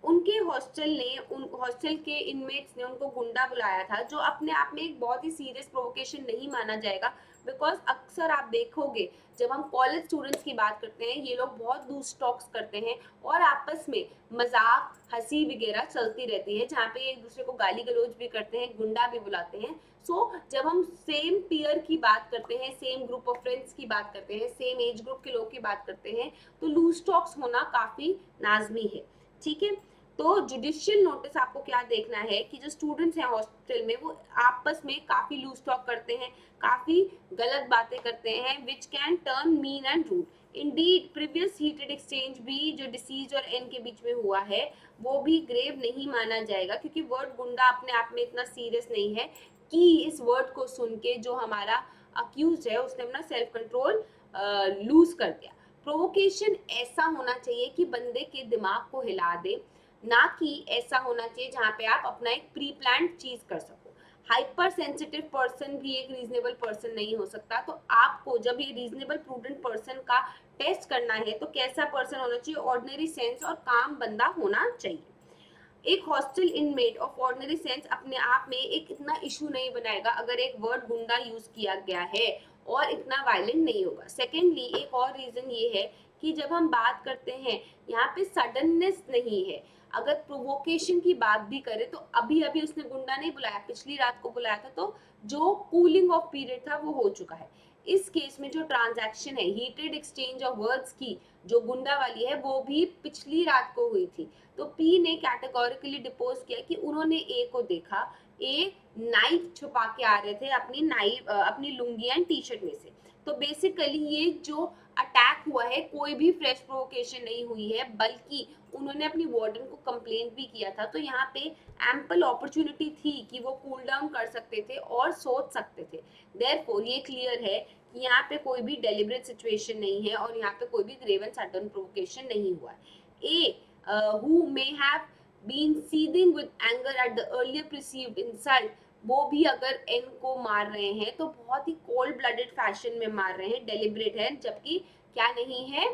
उनके हॉस्टल के इनमेट्स ने उनको गुंडा बुलाया था, जो अपने आप में एक बहुत ही सीरियस प्रोवोकेशन नहीं माना जाएगा, बिकॉज अक्सर आप देखोगे जब हम कॉलेज स्टूडेंट्स की बात करते हैं ये लोग बहुत लूज टॉक्स करते हैं और आपस में मजाक हंसी वगैरह चलती रहती है, जहाँ पे एक दूसरे को गाली गलौज भी करते हैं, गुंडा भी बुलाते हैं। सो जब हम सेम पीयर की बात करते हैं, सेम ग्रुप ऑफ फ्रेंड्स की बात करते हैं, सेम एज ग्रुप के लोग की बात करते हैं, तो लूज टॉक्स होना काफी लाजमी है, ठीक है। तो जुडिशियल नोटिस आपको क्या देखना है कि जो स्टूडेंट्स हैं हॉस्टल में वो आपस में काफी लूज टॉक करते हैं, काफी गलत बातें करते हैं, which can turn mean and rude. Indeed previous heated exchange भी जो डिसीज और एन के बीच में हुआ है वो भी ग्रेव नहीं माना जाएगा, क्योंकि वर्ड गुंडा अपने आप में इतना सीरियस नहीं है कि इस वर्ड को सुन के जो हमारा अक्यूज है उसने अपना सेल्फ कंट्रोल लूज कर दिया। प्रोवोकेशन ऐसा होना चाहिए कि बंदे के दिमाग को हिला दे, ना कि ऐसा होना चाहिए जहाँ पे आप अपना एक प्री प्लान चीज कर सको। हाइपर सेंसिटिव पर्सन भी एक रीजनेबल पर्सन नहीं हो सकता। तो आपको जब ये रीजनेबल प्रूडेंट पर्सन का टेस्ट करना है तो कैसा पर्सन होना चाहिए, ऑर्डिनरी सेंस और काम बंदा होना चाहिए। एक hostel inmate of ordinary sense अपने आप में एक इतना इशू नहीं बनाएगा अगर एक वर्ड गुंडा यूज किया गया है, और इतना वायलेंट नहीं होगा। सेकेंडली एक और रीजन ये है कि जब हम बात करते हैं यहाँ पे सडननेस नहीं है। अगर प्रोवोकेशन की बात भी करें तो अभी अभी उसने गुंडा नहीं बुलाया, पिछली रात को बुलाया था, तो जो कूलिंग ऑफ पीरियड था वो हो चुका है। इस केस में जो ट्रांजैक्शन है हीटेड एक्सचेंज ऑफ वर्ड्स की जो गुंडा वाली है वो भी पिछली रात को हुई थी। तो पी ने कैटेगोरिकली डिपोज किया कि उन्होंने ए को देखा, ए नाइफ छुपा के आ रहे थे अपनी लुंगी एंड टी शर्ट में से। तो बेसिकली ये जो अटैक हुआ है कोई भी फ्रेश प्रोवोकेशन नहीं हुई है, बल्कि उन्होंने अपनी वार्डन को कंप्लेंट भी किया था। तो यहाँ पे एम्पल अपॉर्चुनिटी थी कि वो कूल डाउन कर सकते थे और सोच सकते थे। देयरफॉर ये क्लियर है कि यहाँ पे कोई भी डेलिब्रेट सिचुएशन नहीं है और यहाँ पे कोई भी ग्रेव एंड सडन प्रोवोकेशन नहीं हुआ है। ए who may have been seething with anger at the earlier perceived insult, वो भी अगर एन को मार रहे हैं तो बहुत ही कोल्ड ब्लडेड फैशन में मार रहे हैं, डेलिब्रेट है, जबकि क्या नहीं है,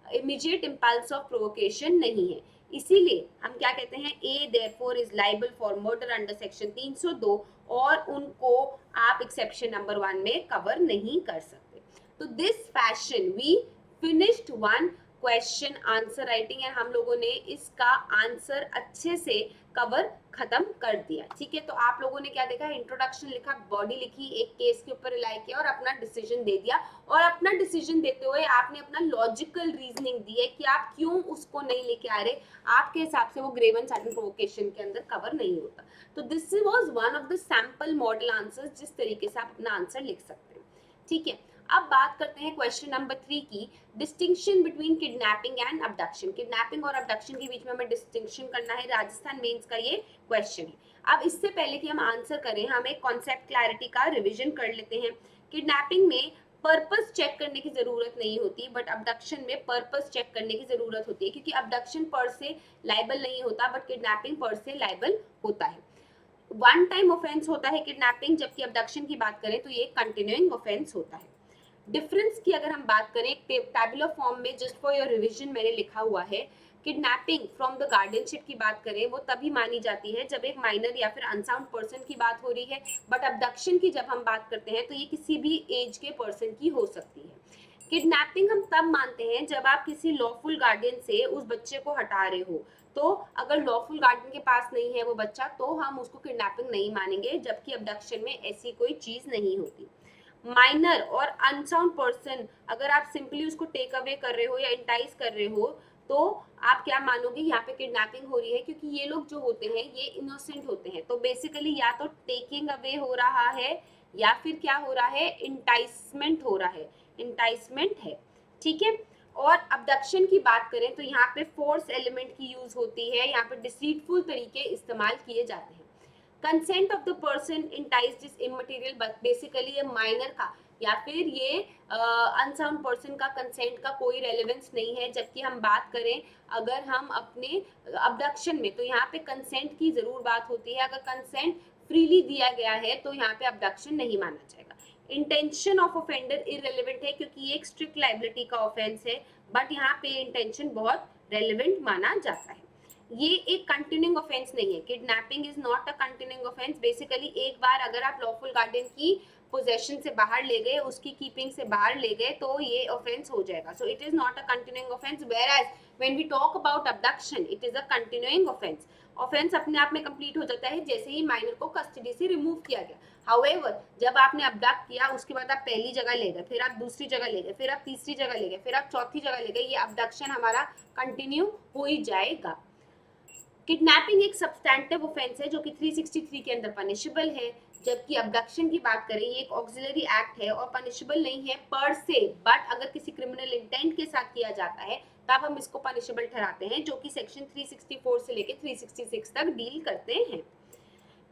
इमीडिएट इम्पल्स ऑफ प्रोवोकेशन नहीं है। इसीलिए हम क्या कहते हैं, A therefore is liable for murder under section 302 और उनको आप एक्सेप्शन नंबर 1 में कवर नहीं कर सकते। तो this fashion we finished one question answer writing and हम लोगों ने इसका आंसर अच्छे से कवर खत्म कर दिया। ठीक है, तो आप लोगों ने क्या देखा, इंट्रोडक्शन लिखा, बॉडी लिखी, एक केस के ऊपर रिलाई किया और अपना डिसीजन दे दिया। और अपना डिसीजन देते हुए आपने अपना लॉजिकल रीजनिंग दी है कि आप क्यों उसको नहीं लेके आ रहे, आपके हिसाब से वो ग्रेव एंड सडन प्रोवोकेशन के अंदर कवर नहीं होता। तो this was one of the sample model answers जिस तरीके से आप अपना आंसर लिख सकते हैं। ठीक है, अब बात करते हैं क्वेश्चन नंबर 3 की, distinction between kidnapping and abduction. Kidnapping और अबडक्शन के बीच में हमें डिस्टिंक्शन करना है, राजस्थान मेंस का ये क्वेश्चन है। अब इससे पहले कि हम आंसर करें, हम एक कॉन्सेप्ट क्लैरिटी का रिवीजन कर लेते हैं। किडनैपिंग में पर्पस चेक करने की जरूरत नहीं होती, बट अबडक्शन में पर्पस चेक करने की जरूरत होती है, क्योंकि अबडक्शन पर से लायबल नहीं होता बट किडनैपिंग पर से लायबल होता है। वन टाइम ऑफेंस होता है किडनैपिंग, जबकि अबडक्शन की बात करें तो ये कंटिन्यूइंग ऑफेंस होता है। डिफरेंस की अगर हम बात करें, टेबुलर फॉर्म में जस्ट फॉर योर रिवीजन मैंने लिखा हुआ है, किडनैपिंग फ्रॉम द गार्डियनशिप की बात करें वो तभी मानी जाती है जब एक माइनर या फिर अनसाउंड पर्सन की बात हो रही है, बट अबडक्शन की जब हम बात करते हैं तो ये किसी भी एज के पर्सन की हो सकती है। किडनैपिंग हम तब मानते हैं जब आप किसी लॉफुल गार्डियन से उस बच्चे को हटा रहे हो। तो अगर लॉफुल गार्डियन के पास नहीं है वो बच्चा तो हम उसको किडनैपिंग नहीं मानेंगे, जबकि अबडक्शन में ऐसी कोई चीज नहीं होती। माइनर और अनसाउंड पर्सन अगर आप सिंपली उसको टेक अवे कर रहे हो या इंटाइज कर रहे हो तो आप क्या मानोगे, यहाँ पे किडनैपिंग हो रही है, क्योंकि ये लोग जो होते हैं ये इनोसेंट होते हैं। तो बेसिकली या तो टेकिंग अवे हो रहा है या फिर क्या हो रहा है, इंटाइसमेंट हो रहा है, इंटाइसमेंट है। ठीक है, और अबडक्शन की बात करें तो यहाँ पे फोर्स एलिमेंट की यूज होती है, यहाँ पे डिसीटफुल तरीके इस्तेमाल किए जाते हैं। Consent of the person enticed is immaterial, basically ये माइनर का या फिर ये अनसाउंड पर्सन का कंसेंट का कोई रेलेवेंस नहीं है। जबकि हम बात करें अगर हम अपने अबडक्शन में, तो यहाँ पे कंसेंट की जरूर बात होती है। अगर कंसेंट फ्रीली दिया गया है तो यहाँ पे अबडक्शन नहीं माना जाएगा। इंटेंशन ऑफ ऑफेंडर इररेलेवेंट है क्योंकि ये एक स्ट्रिक्ट लाइबिलिटी का ऑफेंस है, बट यहाँ पे इंटेंशन बहुत रेलेवेंट माना जाता है। ये एक कंटिन्यूइंग ऑफेंस नहीं है, kidnapping is not a continuing offence. Basically एक बार अगर आप लॉफुल गार्डियन की पोजेशन से बाहर ले गए, उसकी कीपिंग से बाहर ले गए तो ये ऑफेंस हो जाएगा। So it is not a continuing offence, whereas when we talk about abduction it is a continuing offence. Offence अपने आप में कंप्लीट हो जाता है जैसे ही माइनर को कस्टडी से रिमूव किया गया। हाउएवर जब आपने अबडक्ट किया उसके बाद आप पहली जगह ले गए, फिर आप दूसरी जगह ले गए, फिर आप तीसरी जगह ले गए, फिर आप चौथी जगह ले गए, ये अबडक्शन हमारा कंटिन्यू हो ही जाएगा। किडनैपिंग एक सब्सटैंटिव ऑफेंस है जो कि 363 के अंदर पनिशेबल है, जबकि अबडक्शन की बात करें ये एक ऑक्सिलरी एक्ट है और पनिशेबल नहीं है पर से, बट अगर किसी क्रिमिनल इंटेंट के साथ किया जाता है तब हम इसको पनिशेबल ठहराते हैं, जो कि सेक्शन 364 से लेकर 366 तक डील करते हैं।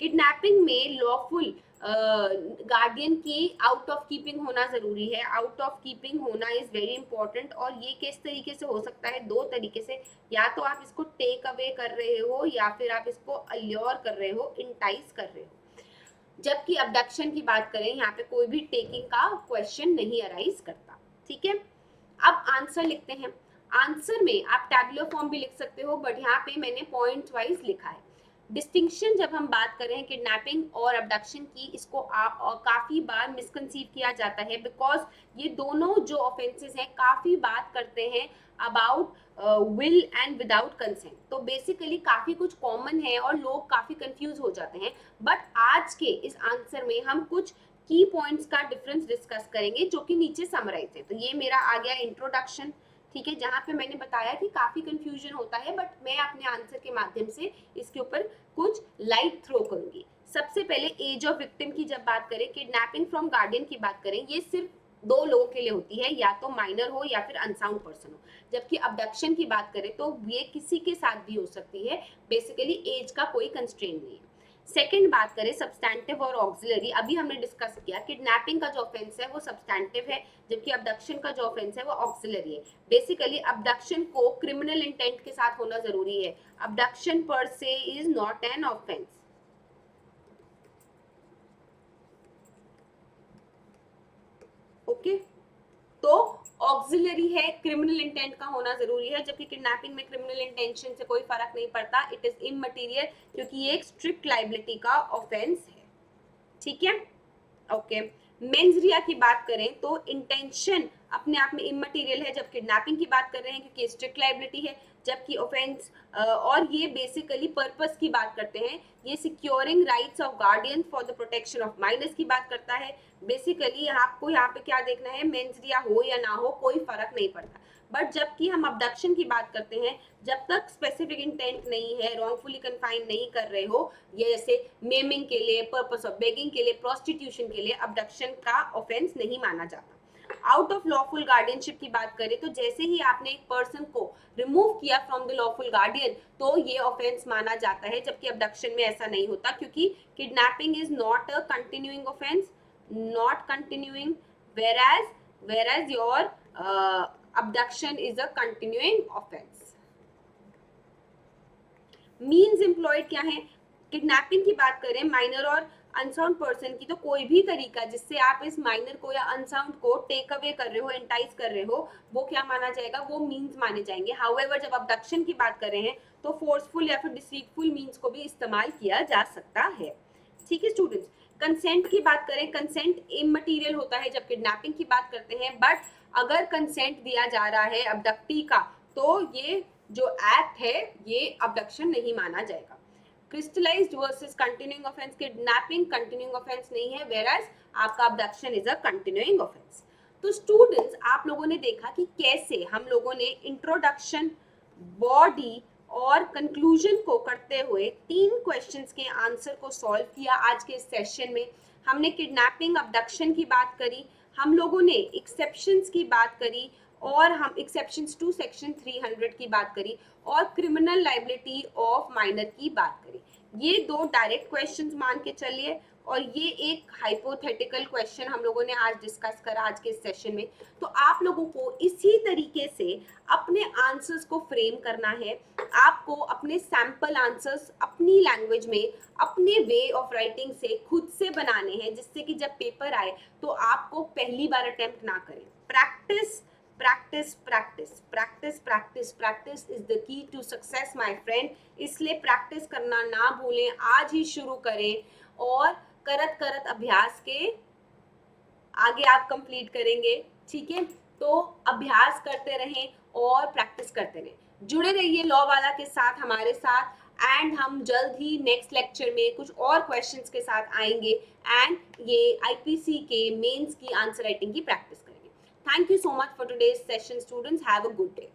किडनैपिंग में लॉफुल गार्डियन की आउट ऑफ कीपिंग होना जरूरी है। आउट ऑफ कीपिंग होना इज वेरी इंपॉर्टेंट, और ये किस तरीके से हो सकता है, दो तरीके से, या तो आप इसको टेक अवे कर रहे हो या फिर आप इसको अल्योर कर रहे हो, इंटाइज कर रहे हो। जबकि अबडक्शन की बात करें यहाँ पे कोई भी टेकिंग का क्वेश्चन नहीं अराइज करता। ठीक है, अब आंसर लिखते हैं। आंसर में आप टैबुलर फॉर्म भी लिख सकते हो, बट यहाँ पे मैंने पॉइंट वाइज लिखा है। डिस्टिंक्शन जब हम बात करें किडनैपिंग और अबडक्शन की, इसको काफी बार मिसकंसीव किया जाता है, बिकॉज ये दोनों जो ऑफेंसेस हैं काफी बात करते हैं about will and without consent. तो बेसिकली काफी कुछ कॉमन है और लोग काफी कंफ्यूज हो जाते हैं, बट आज के इस आंसर में हम कुछ की पॉइंट्स का डिफरेंस डिस्कस करेंगे जो कि नीचे समराइज है। तो ये मेरा आ गया इंट्रोडक्शन, ठीक है, जहाँ पे मैंने बताया कि काफी कंफ्यूजन होता है, बट मैं अपने आंसर के माध्यम से इसके ऊपर कुछ लाइट थ्रो करूंगी। सबसे पहले एज ऑफ विक्टिम की जब बात करें, किडनैपिंग फ्रॉम गार्डियन की बात करें, ये सिर्फ दो लोगों के लिए होती है, या तो माइनर हो या फिर अनसाउंड पर्सन हो। जबकि अबडक्शन की बात करें तो ये किसी के साथ भी हो सकती है, बेसिकली एज का कोई कंस्ट्रेंट नहीं है। सेकंड बात करें सब्सटैंटिव और ऑक्सिलरी, अभी हमने डिस्कस किया किडनैपिंग का जो ऑफेंस है वो सब्सटैंटिव है, जबकि अबडक्शन का जो ऑफेंस है वो ऑक्सिलरी है। बेसिकली अबडक्शन को क्रिमिनल इंटेंट के साथ होना जरूरी है, अबडक्शन पर से is not an offence. Okay, तो ऑक्सिलरी है, क्रिमिनल इंटेंट का होना जरूरी है, जबकि किडनैपिंग में क्रिमिनल इंटेंशन से कोई फर्क नहीं पड़ता, इट इज इमटेरियल, क्योंकि ये एक स्ट्रिक्ट लाइबिलिटी का ऑफेंस है, ठीक है। ओके, मेंस रिया की बात करें तो इंटेंशन अपने आप में इमटेरियल है जब किडनैपिंग की बात कर रहे हैं, क्योंकि स्ट्रिक्ट लाइबिलिटी है, जबकि ऑफेंस और ये बेसिकली पर्पस की बात करते हैं, ये securing rights of guardian for the protection of minors की बात करता है। बेसिकली आपको यहाँ पे क्या देखना है, मेंस रिया हो या ना हो कोई फर्क नहीं पड़ता। बट जबकि हम अबडक्शन की बात करते हैं, जब तक स्पेसिफिक इंटेंट नहीं है, रॉन्गफुली कन्फाइन नहीं कर रहे हो, ये जैसे मेमिंग के लिए, पर्पस ऑफ बेगिंग के लिए, प्रोस्टिट्यूशन के लिए, अबडक्शन का ऑफेंस नहीं माना जाता। आउट ऑफ लॉफुल गार्डियनशिप की बात करें तो जैसे ही आपने एक पर्सन को रिमूव किया फ्रॉम द लॉफुल गार्डियन तो ये ऑफेंस माना जाता है, जबकि अबडक्शन में ऐसा नहीं होता, क्योंकि kidnapping is not a continuing offence, not continuing, whereas your abduction is a continuing offense. Means employed क्या है, किडनैपिंग की बात करें माइनर और अनसाउंड पर्सन की, तो कोई भी तरीका जिससे आप इस माइनर को या अनसाउंड को टेक अवे कर रहे हो, एंटाइज कर रहे हो, वो क्या माना जाएगा, वो मीन्स माने जाएंगे। हाउएवर जब अबडक्शन की बात कर रहे हैं तो फोर्सफुल या फिर डिसीटफुल मीन्स को भी इस्तेमाल किया जा सकता है, ठीक है स्टूडेंट्स। कंसेंट की बात करें, कंसेंट इमटेरियल होता है जब किडनैपिंग की बात करते हैं, बट अगर कंसेंट दिया जा रहा है अबडक्टी का तो ये जो एक्ट है ये अबडक्शन नहीं माना जाएगा। Crystallised versus continuing offence, kidnapping continuing offence नहीं है, वेयरएज आपका abduction is a continuing offence. तो स्टूडेंट्स आप लोगों ने देखा कि कैसे हम लोगों ने इंट्रोडक्शन, बॉडी और कंक्लूजन को करते हुए 3 क्वेश्चंस के आंसर को सॉल्व किया। आज के सेशन में हमने किडनैपिंग, अबडक्शन की बात करी, हम लोगों ने एक्सेप्शंस की बात करी, और हम एक्सेप्शंस टू सेक्शन 300 की बात करी, और क्रिमिनल लाइबिलिटी ऑफ माइनर की बात करी। ये 2 डायरेक्ट क्वेश्चंस मान के चलिए, और ये एक हाइपोथेटिकल क्वेश्चन हम लोगों ने आज डिस्कस करा आज के सेशन में। तो आप लोगों को इसी तरीके से अपने आंसर्स को फ्रेम करना है, आपको अपने सैंपल आंसर्स अपनी लैंग्वेज में, अपने वे ऑफ राइटिंग से खुद से बनाने हैं, जिससे कि जब पेपर आए तो आपको पहली बार अटेम्प्ट ना करें। Practice practice practice practice practice practice is the key to success my friend, इसलिए प्रैक्टिस करना ना भूलें, आज ही शुरू करें, और करत करत अभ्यास के आगे आप कंप्लीट करेंगे, ठीक है। तो अभ्यास करते रहें और प्रैक्टिस करते रहें, जुड़े रहिए लॉ वाला के साथ, हमारे साथ, एंड हम जल्द ही नेक्स्ट लेक्चर में कुछ और क्वेश्चंस के साथ आएंगे, एंड ये आईपीसी के मेंस की आंसर राइटिंग की प्रैक्टिस करेंगे। Thank you so much for today's session students, have a good day.